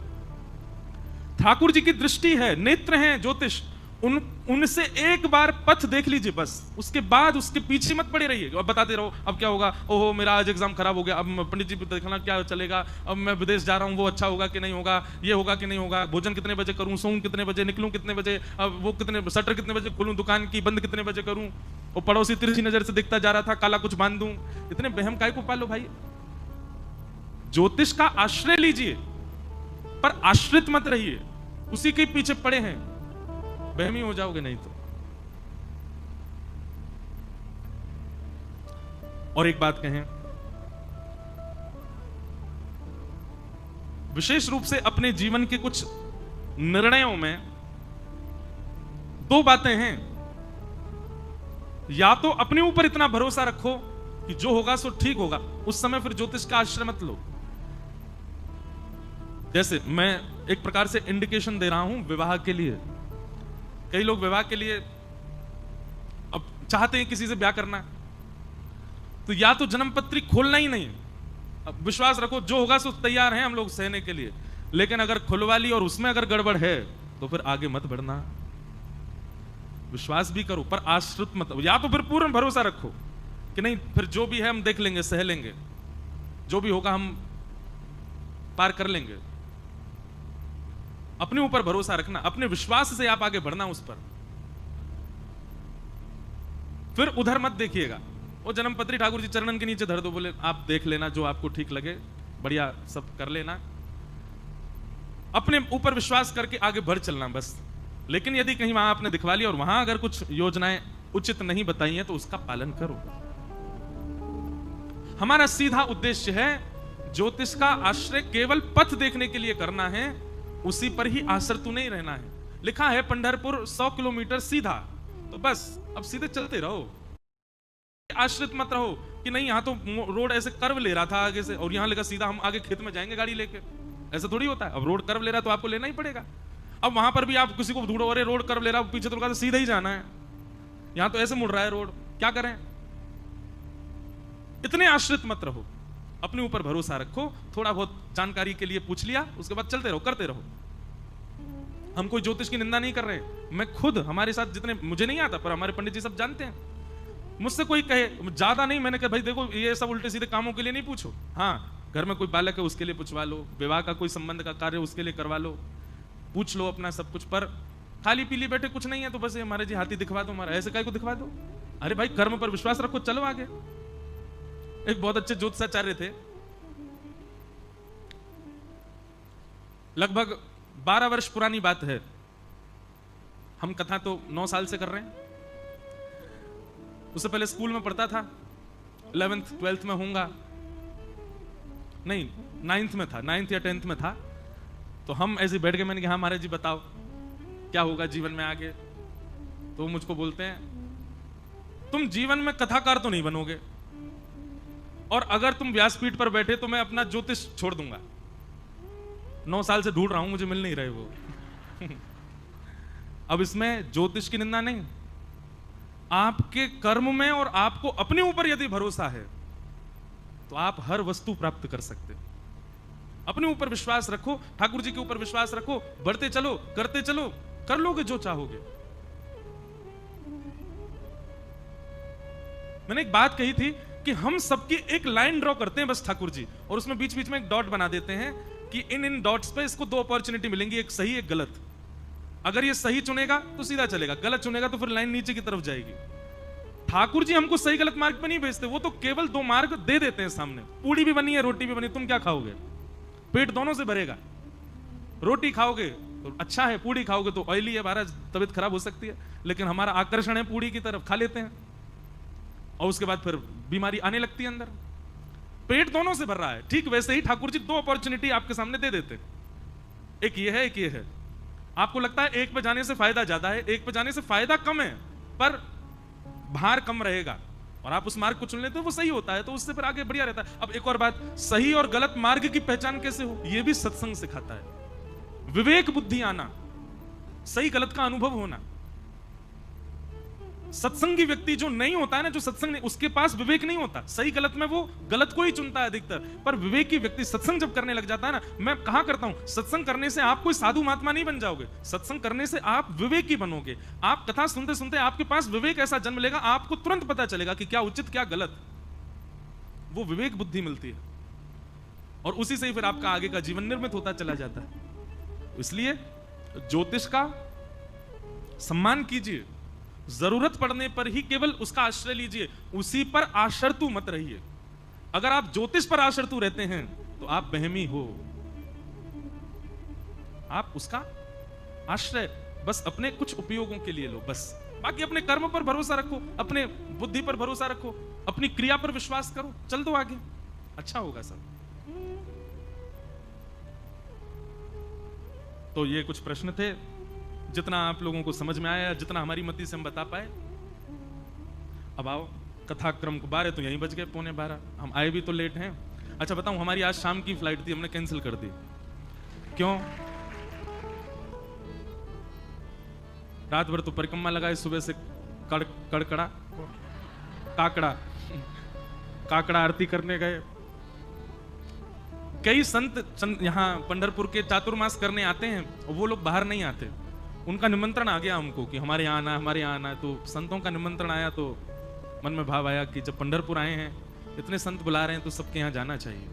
ठाकुर जी की दृष्टि है, नेत्र हैं ज्योतिष, उनसे एक बार पथ देख लीजिए बस, उसके बाद उसके पीछे मत पड़े रहिए। अब बताते रहो अब क्या होगा, ओहो मेरा आज एग्जाम खराब हो गया, अब पंडित जी देखना क्या चलेगा, अब मैं विदेश जा रहा हूँ वो अच्छा होगा कि नहीं होगा, ये होगा कि नहीं होगा, भोजन कितने बजे करूँ, सोऊं कितने बजे, निकलूं कितने बजे, अब वो कितने शटर कितने बजे खोलूं दुकान की, बंद कितने बजे करूं, वो पड़ोसी तिरछी नजर से देखता जा रहा था, काला कुछ बांध दूं। इतने बहम काय को पालो भाई। ज्योतिष का आश्रय लीजिए पर आश्रित मत रहिए, उसी के पीछे पड़े हैं, बहमी हो जाओगे नहीं तो। और एक बात कहें, विशेष रूप से अपने जीवन के कुछ निर्णयों में दो बातें हैं। या तो अपने ऊपर इतना भरोसा रखो कि जो होगा सो ठीक होगा, उस समय फिर ज्योतिष का आश्रय मत लो। जैसे मैं एक प्रकार से इंडिकेशन दे रहा हूं विवाह के लिए। कई लोग विवाह के लिए अब चाहते हैं किसी से ब्याह करना, तो या तो जन्म पत्री खोलना ही नहीं, अब विश्वास रखो जो होगा सो तैयार हैं हम लोग सहने के लिए, लेकिन अगर खुलवा ली और उसमें अगर गड़बड़ है तो फिर आगे मत बढ़ना। विश्वास भी करो पर आश्रित मत, या तो फिर पूर्ण भरोसा रखो कि नहीं फिर जो भी है हम देख लेंगे, सह लेंगे, जो भी होगा हम पार कर लेंगे। अपने ऊपर भरोसा रखना, अपने विश्वास से आप आगे बढ़ना उस पर, फिर उधर मत देखिएगा। वो जन्मपत्री ठाकुर जी चरणन के नीचे धर दो, बोले आप देख लेना जो आपको ठीक लगे, बढ़िया सब कर लेना, अपने ऊपर विश्वास करके आगे बढ़ चलना बस। लेकिन यदि कहीं वहां आपने दिखवा लिया और वहां अगर कुछ योजनाएं उचित नहीं बताई हैं तो उसका पालन करो। हमारा सीधा उद्देश्य है ज्योतिष का आश्रय केवल पथ देखने के लिए करना है, उसी पर ही आश्रित नहीं रहना है। लिखा है पंढरपुर 100 किलोमीटर सीधा, तो बस अब सीधे चलते रहो, आश्रित मत रहो कि नहीं यहां तो रोड ऐसे कर्व ले रहा था आगे से और यहां लगा सीधा, हम आगे खेत में जाएंगे गाड़ी लेके। ऐसा थोड़ी होता है, अब रोड कर्व ले रहा है तो आपको लेना ही पड़ेगा। अब वहां पर भी आप किसी को ढूंढो, अरे रोड कर्व ले रहा है, पीछे तो रुका, तो सीधा ही जाना है, यहां तो ऐसे मुड़ रहा है रोड, क्या करें। इतने आश्रित मत रहो, अपने ऊपर भरोसा रखो, थोड़ा बहुत जानकारी के लिए पूछ लिया, उसके बाद चलते रहो, करते रहो। हम कोई ज्योतिष की निंदा नहीं कर रहे, मैं खुद, हमारे साथ जितने, मुझे नहीं आता पर हमारे पंडित जी सब जानते हैं। मुझसे कोई कहे ज्यादा नहीं, मैंने कहा भाई देखो ये सब उल्टे सीधे कामों के लिए नहीं पूछो, हाँ घर में कोई बालक है उसके लिए पूछवा लो, विवाह का कोई संबंध का कार्य उसके लिए करवा लो, पूछ लो अपना सब कुछ। पर खाली पीली बैठे कुछ नहीं है तो बस ये हमारे जी हाथी दिखवा दो, हमारा ऐसे काय को दिखवा दो। अरे भाई कर्म पर विश्वास रखो, चलो आगे। एक बहुत अच्छे ज्योतिषाचार्य थे, लगभग 12 वर्ष पुरानी बात है, हम कथा तो 9 साल से कर रहे हैं। उससे पहले स्कूल में पढ़ता था, 11th 12th में होऊंगा, नहीं 9th में था, 9th या 10th में था। तो हम ऐसे बैठ के, मैंने कहा हाँ महाराज जी बताओ क्या होगा जीवन में आगे। तो मुझको बोलते हैं तुम जीवन में कथाकार तो नहीं बनोगे, और अगर तुम व्यासपीठ पर बैठे तो मैं अपना ज्योतिष छोड़ दूंगा। 9 साल से ढूंढ रहा हूं, मुझे मिल नहीं रहे वो। अब इसमें ज्योतिष की निंदा नहीं, आपके कर्म में और आपको अपने ऊपर यदि भरोसा है तो आप हर वस्तु प्राप्त कर सकते। अपने ऊपर विश्वास रखो, ठाकुर जी के ऊपर विश्वास रखो, बढ़ते चलो, करते चलो, कर लोगे जो चाहोगे। मैंने एक बात कही थी कि हम सबकी एक लाइन ड्रॉ करते हैं बस ठाकुर जी, और उसमें बीच बीच में एक डॉट बना देते हैं कि इन डॉट्स पे इसको 2 अपॉर्चुनिटी मिलेंगी, एक सही एक गलत। अगर ये सही चुनेगा तो सीधा चलेगा, गलत चुनेगा तो फिर लाइन नीचे की तरफ जाएगी। ठाकुर जी हमको सही गलत मार्ग पे नहीं भेजते, वो तो केवल 2 मार्ग दे देते हैं सामने। पूड़ी भी बनी है, रोटी भी बनी, तुम क्या खाओगे? पेट दोनों से भरेगा। रोटी खाओगे तो अच्छा है, पूड़ी खाओगे तो ऑयली है, महाराज तबीयत खराब हो सकती है, लेकिन हमारा आकर्षण है पूड़ी की तरफ, खा लेते हैं और उसके बाद फिर बीमारी आने लगती है अंदर। पेट दोनों से भर रहा है, ठीक वैसे ही ठाकुर जी 2 अपॉर्चुनिटी आपके सामने दे देते, एक ये है एक ये है। आपको लगता है एक पे जाने से फायदा ज्यादा है, एक पे जाने से फायदा कम है, पर भार कम रहेगा, और आप उस मार्ग को चुन लेते हो, वो सही होता है, तो उससे फिर आगे बढ़िया रहता है। अब एक और बात, सही और गलत मार्ग की पहचान कैसे हो, ये भी सत्संग सिखाता है। विवेक बुद्धि आना, सही गलत का अनुभव होना। सत्संगी व्यक्ति जो नहीं होता है ना, जो सत्संग नहीं, उसके पास विवेक नहीं होता। सही गलत में वो गलत को ही चुनता है अधिकतर। पर विवेकी व्यक्ति सत्संग जब करने लग जाता है ना, मैं कहा करता हूं, सत्संग करने से आप कोई साधु महात्मा नहीं बन जाओगे, सत्संग करने से आप विवेकी बनोगे। आप कथा सुनते सुनते आपके पास विवेक ऐसा जन्म लेगा, आपको तुरंत पता चलेगा कि क्या उचित क्या गलत। वो विवेक बुद्धि मिलती है और उसी से ही फिर आपका आगे का जीवन निर्मित होता चला जाता है। इसलिए ज्योतिष का सम्मान कीजिए, जरूरत पड़ने पर ही केवल उसका आश्रय लीजिए, उसी पर आश्रतु मत रहिए। अगर आप ज्योतिष पर आश्रतु रहते हैं तो आप बहमी हो। आप उसका आश्रय बस अपने कुछ उपयोगों के लिए लो, बस। बाकी अपने कर्म पर भरोसा रखो, अपने बुद्धि पर भरोसा रखो, अपनी क्रिया पर विश्वास करो, चल दो आगे, अच्छा होगा सब। तो ये कुछ प्रश्न थे, जितना आप लोगों को समझ में आया, जितना हमारी मति से हम बता पाए। अब आओ कथाक्रम को, 12 तो यहीं बज गए, 11:45, हम आए भी तो लेट हैं। अच्छा बताऊं, हमारी आज शाम की फ्लाइट थी, हमने कैंसिल कर दी। क्यों? रात भर तो परिक्रमा लगाए, सुबह से कड़कड़ा काकड़ा आरती करने गए। कई संत यहाँ पंढरपुर के चातुर्मास करने आते हैं और वो लोग बाहर नहीं आते। उनका निमंत्रण आ गया हमको कि हमारे यहाँ आना, हमारे यहाँ आना। तो संतों का निमंत्रण आया तो मन में भाव आया कि जब पंढरपुर आए हैं, इतने संत बुला रहे हैं, तो सबके यहाँ जाना चाहिए।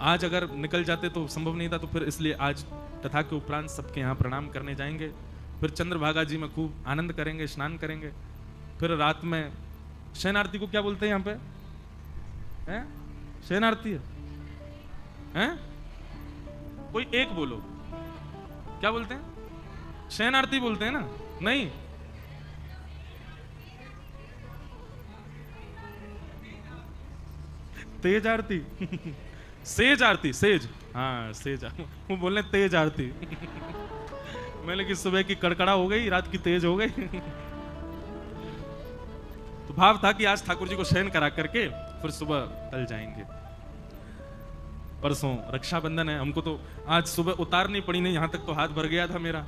आज अगर निकल जाते तो संभव नहीं था, तो फिर इसलिए आज तथा के उपरांत सबके यहाँ प्रणाम करने जाएंगे। फिर चंद्रभागा जी में खूब आनंद करेंगे, स्नान करेंगे। फिर रात में शयन आरती को क्या बोलते हैं यहाँ पे? शयन आरती है? कोई एक बोलो, क्या बोलते हैं? शयन आरती बोलते हैं ना? नहीं, तेज आरती सेज आरती, सेज, हाँ सेज। वो बोल रहे तेज आरती। मैंने कि सुबह की कड़कड़ा हो गई, रात की तेज हो गई। तो भाव था कि आज ठाकुर जी को शयन करा करके फिर सुबह टल जाएंगे। परसों रक्षाबंधन है, हमको तो आज सुबह उतारनी पड़ी नहीं, यहां तक तो हाथ भर गया था मेरा,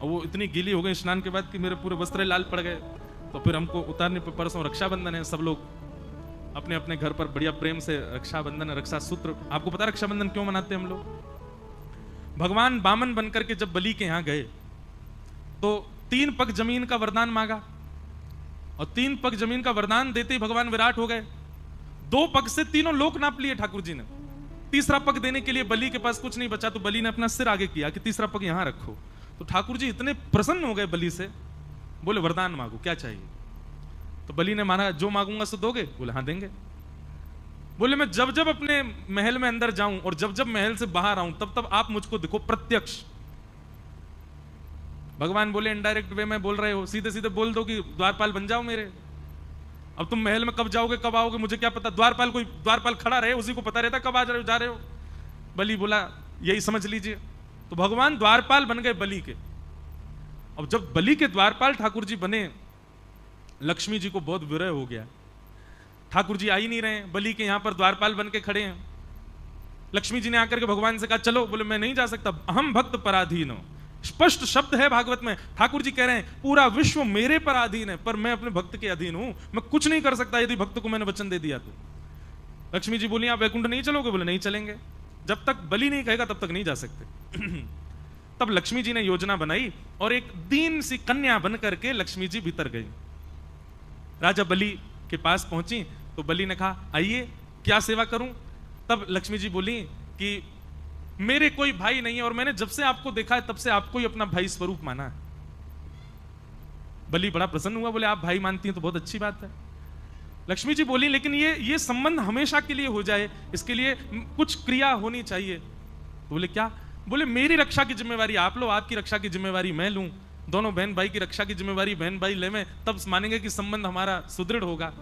और वो इतनी गीली हो गई स्नान के बाद कि मेरे पूरे वस्त्र लाल पड़ गए। तो फिर हमको उतारने पर, परसों रक्षाबंधन है, सब लोग अपने अपने घर पर बढ़िया प्रेम से रक्षाबंधन, रक्षा सूत्र। आपको पता रक्षाबंधन क्यों मनाते हैं हम लोग? भगवान बामन बनकर के जब बलि के यहां गए तो 3 पग जमीन का वरदान मांगा, और 3 पग जमीन का वरदान देते ही भगवान विराट हो गए। 2 पग से तीनों लोक नाप लिए ठाकुर जी ने। तीसरा पग देने के लिए बलि के पास कुछ नहीं बचा, तो बलि ने अपना सिर आगे किया कि तीसरा पग यहां रखो। तो ठाकुर जी इतने प्रसन्न हो गए बलि से, बोले वरदान मांगो, क्या चाहिए? तो बलि ने माना, जो मांगूंगा सो दोगे? बोले हाँ देंगे। बोले मैं जब जब अपने महल में अंदर जाऊं और जब जब महल से बाहर आऊं, तब तब आप मुझको दिखो प्रत्यक्ष। भगवान बोले इनडायरेक्ट वे में बोल रहे हो, सीधे सीधे बोल दो कि द्वारपाल बन जाओ मेरे। अब तुम महल में कब जाओगे कब आओगे मुझे क्या पता? द्वारपाल, कोई द्वारपाल खड़ा रहे, उसी को पता रहता कब आ जा रहे हो। बलि बोला यही समझ लीजिए। तो भगवान द्वारपाल बन गए बलि के। अब जब बलि के द्वारपाल ठाकुर जी बने, लक्ष्मी जी को बहुत विरह हो गया। ठाकुर जी आ ही नहीं रहे, बलि के यहां पर द्वारपाल बन के खड़े हैं। लक्ष्मी जी ने आकर के भगवान से कहा चलो, बोले मैं नहीं जा सकता, अहम भक्त पराधीन हो। स्पष्ट शब्द है भागवत में, ठाकुर जी कह रहे हैं पूरा विश्व मेरे पर अधीन है, पर मैं अपने भक्त के अधीन हूं, मैं कुछ नहीं कर सकता यदि भक्त को मैंने वचन दे दिया तो। लक्ष्मी जी बोली आप वैकुंठ नहीं चलोगे? बोले नहीं चलेंगे, जब तक बलि नहीं कहेगा तब तक नहीं जा सकते। तब लक्ष्मी जी ने योजना बनाई और एक दीन सी कन्या बन करके लक्ष्मी जी भीतर गई। राजा बलि के पास पहुंची तो बलि ने कहा आइए क्या सेवा करूं? तब लक्ष्मी जी बोली कि मेरे कोई भाई नहीं है और मैंने जब से आपको देखा है तब से आपको ही अपना भाई स्वरूप माना है। बलि बड़ा प्रसन्न हुआ, बोले आप भाई मानती हैं तो बहुत अच्छी बात है। लक्ष्मी जी बोली लेकिन ये संबंध हमेशा के लिए हो जाए, इसके लिए कुछ क्रिया होनी चाहिए। तो बोले क्या? बोले मेरी रक्षा की जिम्मेवारी आप लो, आपकी रक्षा की जिम्मेवारी मैं लूं, दोनों बहन भाई की रक्षा की जिम्मेवारी बहन भाई ले, में तब मानेंगे कि संबंध हमारा सुदृढ़ होगा।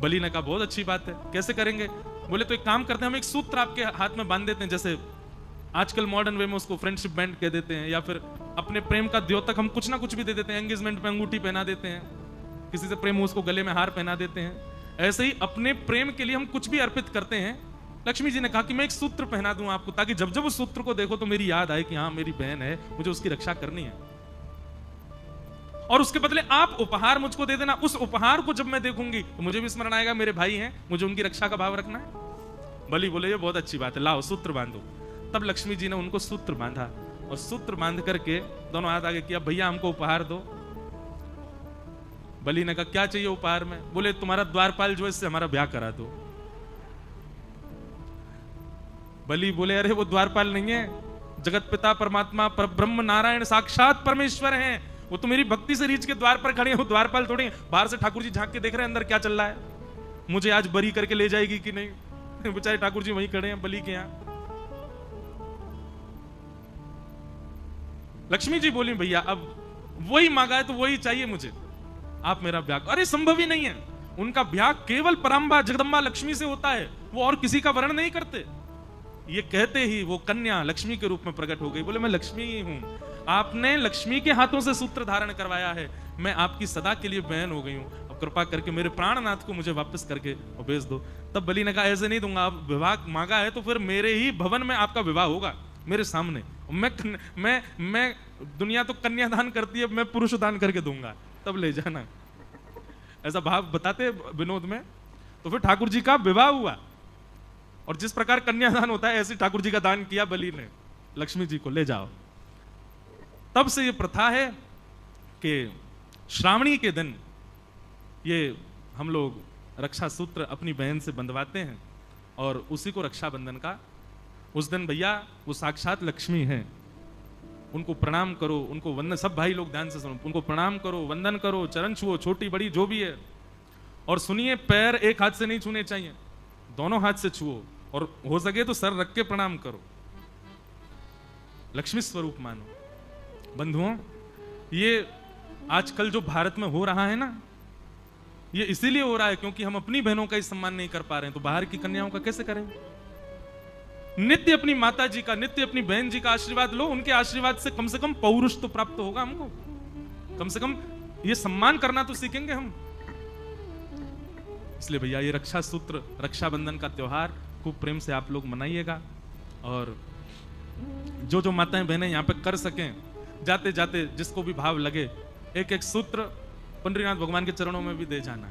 बलि ने कहा बहुत अच्छी बात है, कैसे करेंगे? बोले तो एक काम करते हैं, हम एक सूत्र आपके हाथ में बांध देते हैं, जैसे आजकल मॉडर्न वे में उसको फ्रेंडशिप बैंड कह देते हैं, या फिर अपने प्रेम का द्योतक हम कुछ ना कुछ भी दे देते हैं, एंगेजमेंट पे अंगूठी पहना देते हैं, किसी से प्रेम हो उसको गले में हार पहना देते हैं। ऐसे ही अपने प्रेम के लिए हम कुछ भी अर्पित करते हैं। लक्ष्मी जी ने कहा कि मैं एक सूत्र पहना दूं आपको, ताकि जब जब उस सूत्र को देखो तो मेरी याद आए कि हाँ मेरी बहन है, मुझे उसकी रक्षा करनी है। और उसके बदले आप उपहार मुझको दे देना। उस उपहार को जब मैं देखूंगी तो मुझे भी स्मरण आएगा मेरे भाई हैं, मुझे उनकी रक्षा का भाव रखना है। बलि बोले ये बहुत अच्छी बात है, लाओ सूत्र बांधो। तब लक्ष्मी जी ने उनको सूत्र बांधा और सूत्र बांध करके दोनों हाथ आगे किया, भैया हमको उपहार दो। बलि ने कहा क्या चाहिए उपहार में? बोले तुम्हारा द्वारपाल जो है इससे हमारा ब्याह करा दो। बलि बोले अरे वो द्वारपाल नहीं है, जगत पिता परमात्मा ब्रह्म नारायण साक्षात परमेश्वर हैं, वो तो मेरी भक्ति से रीच के द्वार पर खड़े हैं, वो द्वारपाल थोड़े हैं। बाहर से ठाकुर जी झांक के देख रहे हैं अंदर क्या चल रहा है, मुझे आज बरी करके ले जाएगी कि नहीं। बेचारे ठाकुर जी वहीं खड़े हैं बलि के यहां। लक्ष्मी जी बोली भैया अब वही मांगा है तो वही चाहिए मुझे, आप मेरा ब्याह। अरे संभव ही नहीं है, उनका ब्याह केवल परम्बा जगदम्बा लक्ष्मी से होता है, वो और किसी का वर्ण नहीं करते। ये कहते ही वो कन्या लक्ष्मी के रूप में प्रकट हो गई। बोले मैं लक्ष्मी ही हूं, आपने लक्ष्मी के हाथों से सूत्र धारण करवाया है, मैं आपकी सदा के लिए बहन हो गई हूं, अब कृपा करके मेरे प्राणनाथ को मुझे वापस करके भेज दो। तब बलि ने कहा ऐसे नहीं दूंगा, आप विवाह मांगा है तो फिर मेरे ही भवन में आपका विवाह होगा, मेरे सामने। मैं दुनिया तो कन्यादान करती है, मैं पुरुष दान करके दूंगा, तब ले जाना। ऐसा भाव बताते विनोद में। तो फिर ठाकुर जी का विवाह हुआ और जिस प्रकार कन्यादान होता है ऐसे ठाकुर जी का दान किया बलि ने, लक्ष्मी जी को ले जाओ। तब से ये प्रथा है कि श्रावणी के दिन ये हम लोग रक्षा सूत्र अपनी बहन से बंधवाते हैं और उसी को रक्षाबंधन का उस दिन भैया वो साक्षात लक्ष्मी हैं, उनको प्रणाम करो, उनको वंदन। सब भाई लोग ध्यान से सुनो, उनको प्रणाम करो, वंदन करो, चरण छुओ, छोटी बड़ी जो भी है। और सुनिए पैर एक हाथ से नहीं छूने चाहिए, दोनों हाथ से छुओ और हो सके तो सर रख के प्रणाम करो, लक्ष्मी स्वरूप मानो। बंधुओं ये आजकल जो भारत में हो रहा है ना, ये इसीलिए हो रहा है क्योंकि हम अपनी बहनों का ही सम्मान नहीं कर पा रहे हैं, तो बाहर की कन्याओं का कैसे करें? नित्य अपनी माता जी का, नित्य अपनी बहन जी का आशीर्वाद लो, उनके आशीर्वाद से कम पौरुष तो प्राप्त होगा हमको, कम से कम ये सम्मान करना तो सीखेंगे हम। इसलिए भैया ये रक्षा सूत्र रक्षाबंधन का त्योहार खूब प्रेम से आप लोग मनाइएगा और जो जो माताएं बहनें यहाँ पे कर सकें, जाते जाते जिसको भी भाव लगे एक एक सूत्र पंडरीनाथ भगवान के चरणों में भी दे जाना।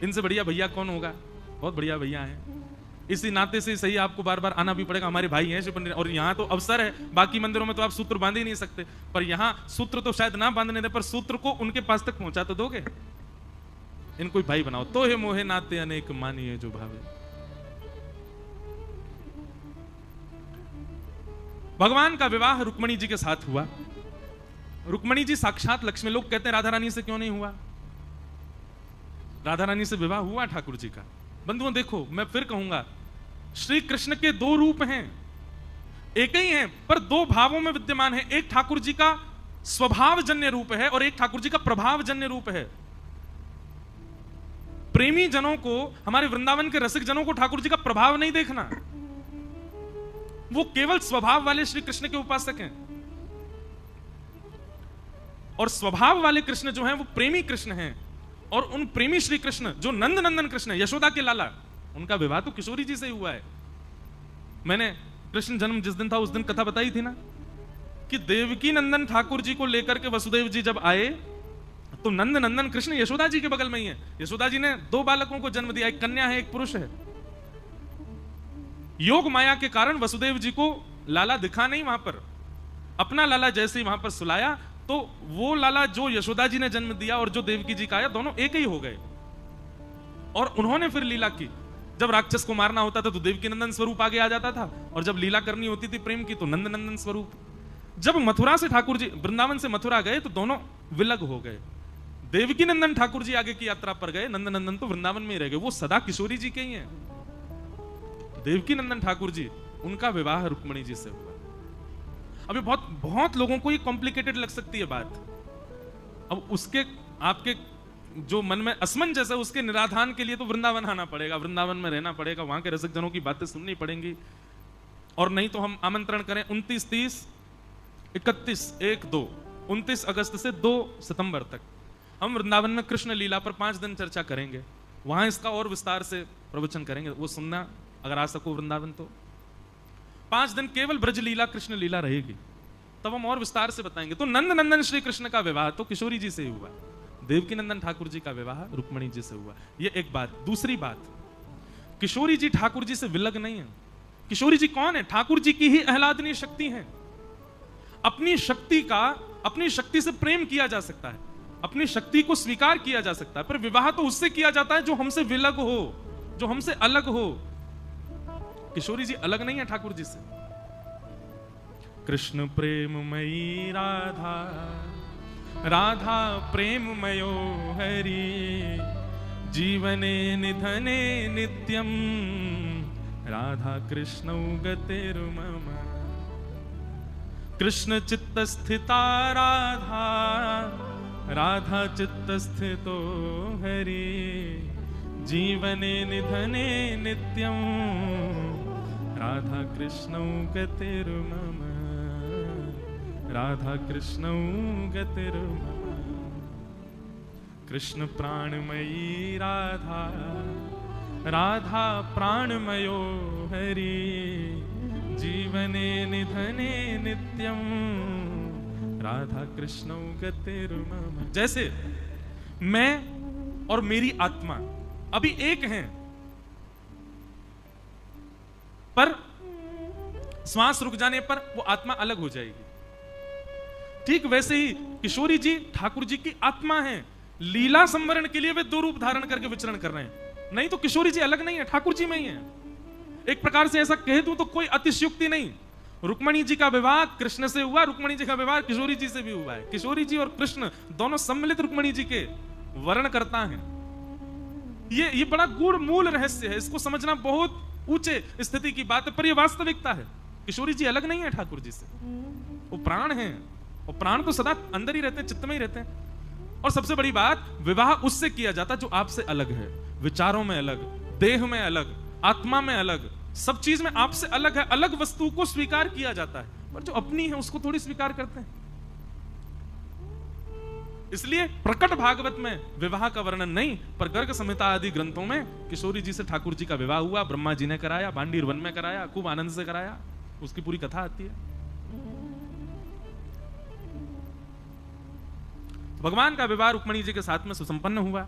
इनसे बढ़िया भैया कौन होगा, बहुत बढ़िया भैया हैं। इसी नाते से सही आपको बार बार आना भी पड़ेगा, हमारे भाई हैं शिव। और यहाँ तो अवसर है, बाकी मंदिरों में तो आप सूत्र बांध ही नहीं सकते, पर यहाँ सूत्र तो शायद ना बांधने दे, पर सूत्र को उनके पास तक पहुंचा तो दोगे। इनको भाई बनाओ, तो हे मोहे नाते अनेक मानिए जो भावे। भगवान का विवाह रुक्मणी जी के साथ हुआ। रुक्मणी जी साक्षात लक्ष्मी। लोग कहते हैं राधा रानी से क्यों नहीं हुआ? राधा रानी से विवाह हुआ ठाकुर जी का। बंधुओं देखो, मैं फिर कहूंगा, श्री कृष्ण के दो रूप हैं, एक ही हैं पर दो भावों में विद्यमान है। एक ठाकुर जी का स्वभावजन्य रूप है और एक ठाकुर जी का प्रभावजन्य रूप है। प्रेमी जनों को, हमारे वृंदावन के रसिक जनों को ठाकुर जी का प्रभाव नहीं देखना, वो केवल स्वभाव वाले श्री कृष्ण के उपासक हैं। और स्वभाव वाले कृष्ण जो हैं वो प्रेमी कृष्ण हैं, और उन प्रेमी श्री कृष्ण जो नंद नंदन कृष्ण है, यशोदा के लाला, उनका विवाह तो किशोरी जी से ही हुआ है। मैंने कृष्ण जन्म जिस दिन था उस दिन कथा बताई थी ना, कि देवकी नंदन ठाकुर जी को लेकर के वसुदेव जी जब आए तो नंद नंदन कृष्ण यशोदा जी के बगल में ही है। यशोदा जी ने दो बालकों को जन्म दिया, एक कन्या है एक पुरुष है। योग माया के कारण वसुदेव जी को लाला दिखा नहीं वहां पर, अपना लाला जैसे ही वहां पर सुलाया तो वो लाला जो यशोदा जी ने जन्म दिया और जो देवकी जी का आया, दोनों एक ही हो गए। और उन्होंने फिर लीला की। जब राक्षस को मारना होता था तो देवकी नंदन स्वरूप आगे आ जाता था, और जब लीला करनी होती थी प्रेम की तो नंद नंदन स्वरूप। जब मथुरा से ठाकुर जी वृंदावन से मथुरा गए तो दोनों विलग हो गए। देवकी नंदन ठाकुर जी आगे की यात्रा पर गए, नंद नंदन तो वृंदावन में ही रह गए, वो सदा किशोरी जी के ही हैं। देवकी नंदन ठाकुर जी, उनका विवाह रुक्मणी जी से हुआ। अभी बहुत लोगों को ये कॉम्प्लिकेटेड लग सकती है बात। अब उसके आपके जो मन में असमंजस है उसके निराधान के लिए तो वृंदावन आना पड़ेगा, वृंदावन में रहना पड़ेगा, वहां के रसिक जनों की बातें सुननी पड़ेंगी। और नहीं तो हम आमंत्रण करें 29, 30, 31, 1, 2, 29 अगस्त से 2 सितंबर तक हम वृंदावन में कृष्ण लीला पर 5 दिन चर्चा करेंगे। वहां इसका और विस्तार से प्रवचन करेंगे, वो सुनना अगर आ सको वृंदावन तो। 5 दिन केवल ब्रज लीला कृष्ण लीला रहेगी। तब हम और विस्तार से बताएंगे। तो नंद नंदन श्री कृष्ण का विवाह तो किशोरी जी से ही हुआ, देवकी नंदन ठाकुर जी का विवाह रुक्मणी जी से हुआ। ये एक बात। दूसरी बात, किशोरी जी ठाकुर जी से विलग नहीं है। किशोरी जी कौन है? ठाकुर जी की ही आह्लादनीय शक्ति है। अपनी शक्ति से प्रेम किया जा सकता है, अपनी शक्ति को स्वीकार किया जा सकता है, पर विवाह तो उससे किया जाता है जो हमसे विलग हो, जो हमसे अलग हो। किशोरी जी अलग नहीं है ठाकुर जी से। कृष्ण प्रेममयी राधा, राधा प्रेममयो हरि, जीवने निधने नित्यम, राधा कृष्णौ गतिर्मम। कृष्ण चित्त स्थिता राधा, राधा चित्त स्थितो हरि, जीवने निधने नित्यम, राधा कृष्णौ गतिर्मम, राधा कृष्णौ गतिर्मम। कृष्ण प्राणमयी राधा, राधा प्राणमयो हरि, जीवने निधने नित्यम, राधा कृष्णौ गतिर्मम। जैसे मैं और मेरी आत्मा अभी एक हैं, पर श्वास रुक जाने पर वो आत्मा अलग हो जाएगी। ठीक वैसे ही किशोरी जी ठाकुर जी की आत्मा है। लीला संवरण के लिए वे दो रूप धारण करके विचरण कर रहे हैं, नहीं तो किशोरी जी अलग नहीं है, ठाकुर जी में ही है। एक प्रकार से ऐसा कह दूं तो कोई अतिशयोक्ति नहीं। रुक्मणी जी का विवाह कृष्ण से हुआ, रुक्मणी जी का विवाह किशोरी जी से भी हुआ है। किशोरी जी और कृष्ण दोनों सम्मिलित रुक्मणी जी के वर्ण करता है। ये बड़ा गूढ़ मूल रहस्य है, इसको समझना बहुत ऊंचे स्थिति की बात है, पर यह वास्तविकता है। किशोरी जी अलग नहीं है ठाकुर जी से, वो प्राण हैं, और प्राण तो सदा अंदर ही रहते हैं, चित्त में ही रहते हैं। और सबसे बड़ी बात, विवाह उससे किया जाता जो आपसे अलग है, विचारों में अलग, देह में अलग, आत्मा में अलग, सब चीज में आपसे अलग है। अलग वस्तु को स्वीकार किया जाता है, पर जो अपनी है उसको थोड़ी स्वीकार करते हैं। इसलिए प्रकट भागवत में विवाह का वर्णन नहीं, पर गर्ग संहिता आदि ग्रंथों में किशोरी जी से ठाकुर जी का विवाह हुआ, ब्रह्मा जी ने कराया, बांडीर वन में कराया, खूब आनंद से कराया, उसकी पूरी कथा आती है। भगवान का विवाह रुक्मणी जी के साथ में सुसंपन्न हुआ।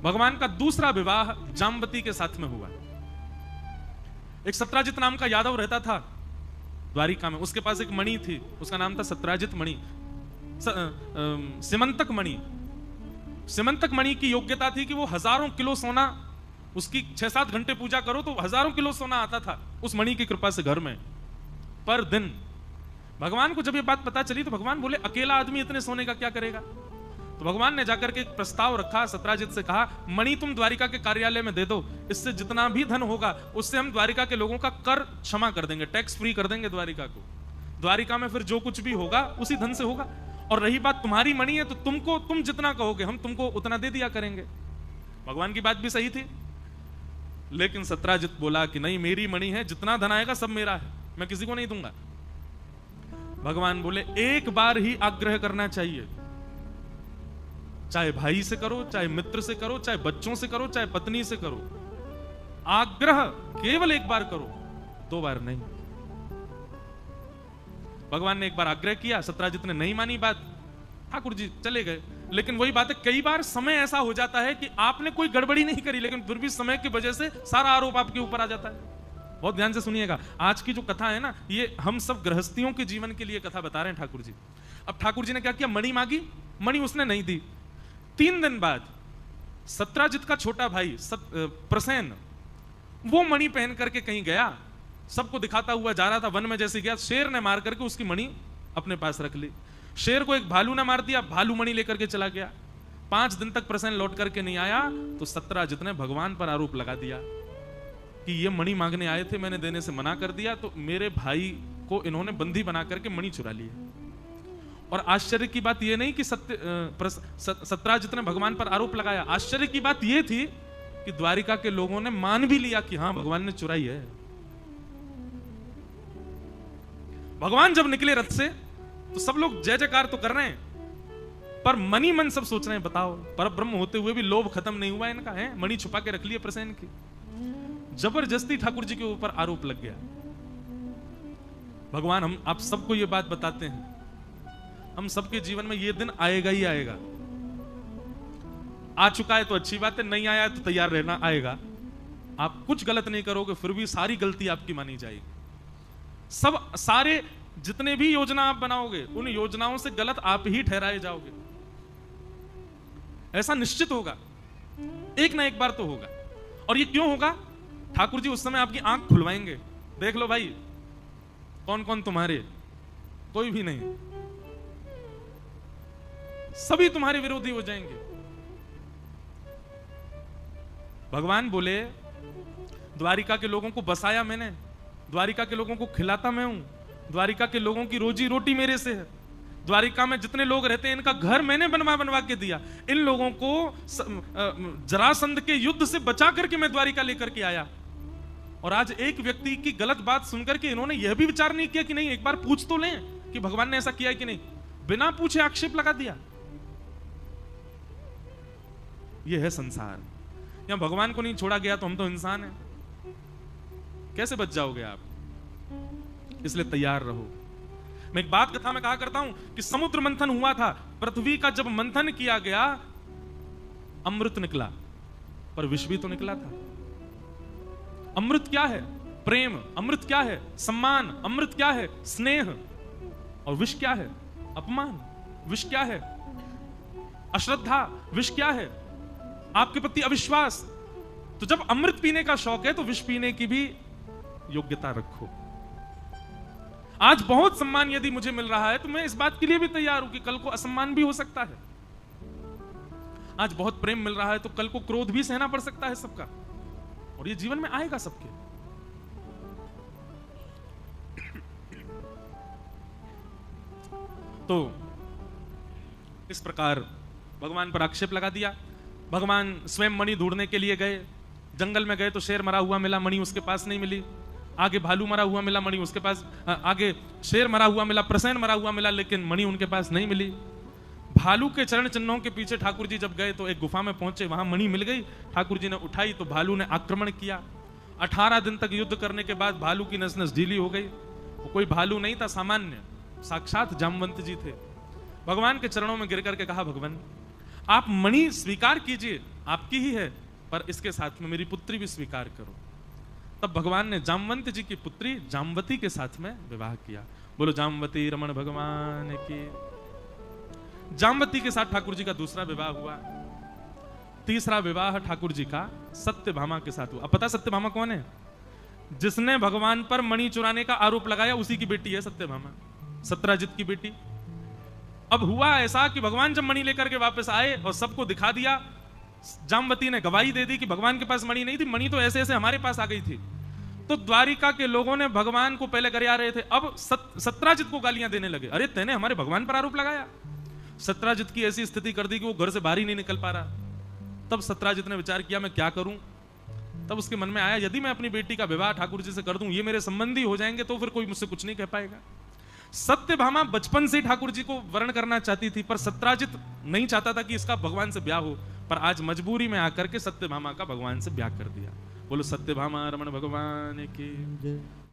भगवान का दूसरा विवाह जाम्बती के साथ में हुआ। एक सत्राजित नाम का यादव रहता था द्वारिका में, उसके पास एक मणि थी, उसका नाम था सत्राजित मणि, सिमंतक मणि। सिमंतक मणि की योग्यता थी कि वो हजारों किलो सोना, उसकी 6-7 घंटे पूजा करो तो हजारों किलो सोना आता था उस मणि की कृपा से घर में पर दिन। भगवान को जब ये बात पता चली तो भगवान बोले अकेला आदमी इतने सोने का क्या करेगा। तो भगवान ने जाकर के एक प्रस्ताव रखा, सत्राजित से कहा मणि तुम द्वारिका के कार्यालय में दे दो, इससे जितना भी धन होगा उससे हम द्वारिका के लोगों का कर क्षमा कर देंगे, टैक्स फ्री कर देंगे द्वारिका को। द्वारिका में फिर जो कुछ भी होगा उसी धन से होगा। और रही बात तुम्हारी मणि है तो तुम जितना कहोगे हम तुमको उतना दे दिया करेंगे। भगवान की बात भी सही थी, लेकिन सत्राजित बोला कि नहीं, मेरी मणि है, जितना धन आएगा सब मेरा है, मैं किसी को नहीं दूंगा। भगवान बोले एक बार ही आग्रह करना चाहिए, चाहे भाई से करो, चाहे मित्र से करो, चाहे बच्चों से करो, चाहे पत्नी से करो, आग्रह केवल एक बार करो, 2 बार नहीं। भगवान ने एक बार आग्रह किया, सत्राजित ने नहीं मानी बात, ठाकुर जी चले गए। लेकिन वही बात है, कई बार समय ऐसा हो जाता है कि आपने कोई गड़बड़ी नहीं करी, लेकिन फिर भी समय की वजह से सारा आरोप आपके ऊपर आ जाता है। बहुत ध्यान से सुनिएगा, आज की जो कथा है ना, ये हम सब गृहस्थियों के जीवन के लिए कथा बता रहे हैं ठाकुर जी। अब ठाकुर जी ने क्या किया, मणि मांगी, मणि उसने नहीं दी। 3 दिन बाद सत्राजित का छोटा भाई प्रसेन वो मणि पहन करके कहीं गया, सबको दिखाता हुआ जा रहा था, वन में जैसे गया शेर ने मार करके उसकी मणि अपने पास रख ली। शेर को एक भालू ने मार दिया, भालू मणि लेकर के चला गया। 5 दिन तक प्रसेन लौट करके नहीं आया तो सत्राजित ने भगवान पर आरोप लगा दिया कि ये मणि मांगने आए थे, मैंने देने से मना कर दिया, तो मेरे भाई को इन्होंने बंदी बना करके मणि चुरा ली। और आश्चर्य की बात यह नहीं कि सत्राजित ने भगवान पर आरोप लगाया, आश्चर्य की बात यह थी कि द्वारिका के लोगों ने मान भी लिया कि हाँ भगवान ने चुराई है। भगवान जब निकले रथ से तो सब लोग जय जयकार तो कर रहे हैं, पर मनी मन सब सोच रहे हैं बताओ, पर ब्रह्म होते हुए भी लोभ खत्म नहीं हुआ इनका, है मणि छुपा के रख लिए प्रसेन की। जबरदस्ती ठाकुर जी के ऊपर आरोप लग गया। भगवान हम आप सबको ये बात बताते हैं, हम सबके जीवन में ये दिन आएगा ही आएगा। आ चुका है तो अच्छी बात है, नहीं आया है तो तैयार रहना, आएगा। आप कुछ गलत नहीं करोगे फिर भी सारी गलती आपकी मानी जाएगी। सब सारे जितने भी योजना आप बनाओगे उन योजनाओं से गलत आप ही ठहराए जाओगे, ऐसा निश्चित होगा, एक ना एक बार तो होगा। और ये क्यों होगा? ठाकुर जी उस समय आपकी आंख खुलवाएंगे, देख लो भाई कौन कौन तुम्हारे, कोई भी नहीं, सभी तुम्हारे विरोधी हो जाएंगे। भगवान बोले द्वारिका के लोगों को बसाया मैंने, द्वारिका के लोगों को खिलाता मैं हूं, द्वारिका के लोगों की रोजी रोटी मेरे से है, द्वारिका में जितने लोग रहते हैं इनका घर मैंने बनवा बनवा के दिया, इन लोगों को जरासंध के युद्ध से बचा करके मैं द्वारिका लेकर के आया। और आज एक व्यक्ति की गलत बात सुनकर के इन्होंने यह भी विचार नहीं किया कि नहीं एक बार पूछ तो लें कि भगवान ने ऐसा किया है कि नहीं, बिना पूछे आक्षेप लगा दिया। यह है संसार। यहां भगवान को नहीं छोड़ा गया तो हम तो इंसान हैं, कैसे बच जाओगे आप? इसलिए तैयार रहो। मैं एक बात कथा में कहा करता हूं कि समुद्र मंथन हुआ था, पृथ्वी का जब मंथन किया गया अमृत निकला, पर विष भी तो निकला था। अमृत क्या है? प्रेम। अमृत क्या है? सम्मान। अमृत क्या है? स्नेह। और विष क्या है? अपमान। विष क्या है? अश्रद्धा। विष क्या है? आपके प्रति अविश्वास। तो जब अमृत पीने का शौक है तो विष पीने की भी योग्यता रखो। आज बहुत सम्मान यदि मुझे मिल रहा है तो मैं इस बात के लिए भी तैयार हूं कि कल को असम्मान भी हो सकता है। आज बहुत प्रेम मिल रहा है तो कल को क्रोध भी सहना पड़ सकता है सबका, और ये जीवन में आएगा सबके। तो इस प्रकार भगवान पर आक्षेप लगा दिया। भगवान स्वयं मणि ढूंढने के लिए गए, जंगल में गए तो शेर मरा हुआ मिला, मणि उसके पास नहीं मिली। आगे भालू मरा हुआ मिला, मणि उसके पास, आगे शेर मरा हुआ मिला, प्रसेन मरा हुआ मिला, लेकिन मणि उनके पास नहीं मिली। भालू के चरण चिन्हों के पीछे ठाकुर जी जब गए तो एक गुफा में पहुंचे, वहां मणि मिल गई। ठाकुर जी ने उठाई तो भालू ने आक्रमण किया। 18 दिन तक युद्ध करने के बाद भालू की नस नस ढीली हो गई। वो कोई भालू नहीं था सामान्य, साक्षात जामवंत जी थे। भगवान के चरणों में गिर करके कहा, भगवान आप मणि स्वीकार कीजिए, आपकी ही है, पर इसके साथ में मेरी पुत्री भी स्वीकार करो। तब भगवान ने जामवंत जी की पुत्री जामवती के साथ में विवाह किया। बोलो जामवती रमण भगवान की। जामवती के साथ ठाकुर जी का दूसरा विवाह हुआ। तीसरा विवाह ठाकुर जी का सत्यभामा के साथ हुआ। अब पता सत्यभामा कौन है? जिसने भगवान पर मणि चुराने का आरोप लगाया उसी की बेटी है सत्यभामा, सत्राजित की बेटी। अब हुआ ऐसा कि भगवान जब मणि लेकर के वापस आए और सबको दिखा दिया, जामवती ने गवाही दे दी कि भगवान के पास मणि नहीं थी, मणि तो ऐसे ऐसे हमारे पास आ गई थी। तो द्वारिका के लोगों ने भगवान को पहले गरिया रहे थे, अब सत्राजित को गालियां देने लगे, अरे तेने हमारे भगवान पर आरोप लगाया। सत्राजित की ऐसी स्थिति कर दी कि वो घर से बाहर ही नहीं निकल पा रहा। तब सत्राजित ने विचार किया मैं क्या करूं। तब उसके मन में आया, यदि मैं अपनी बेटी का विवाह ठाकुर जी से कर दूं, ये मेरे संबंधी हो जाएंगे तो फिर कोई मुझसे कुछ नहीं कह पाएगा। सत्यभामा बचपन से ठाकुर जी को वर्ण करना चाहती थी, पर सत्राजित नहीं चाहता था कि इसका भगवान से ब्याह हो, पर आज मजबूरी में आकर के सत्यभामा का भगवान से ब्याह कर दिया। बोलो सत्यभामा रमण भगवान की।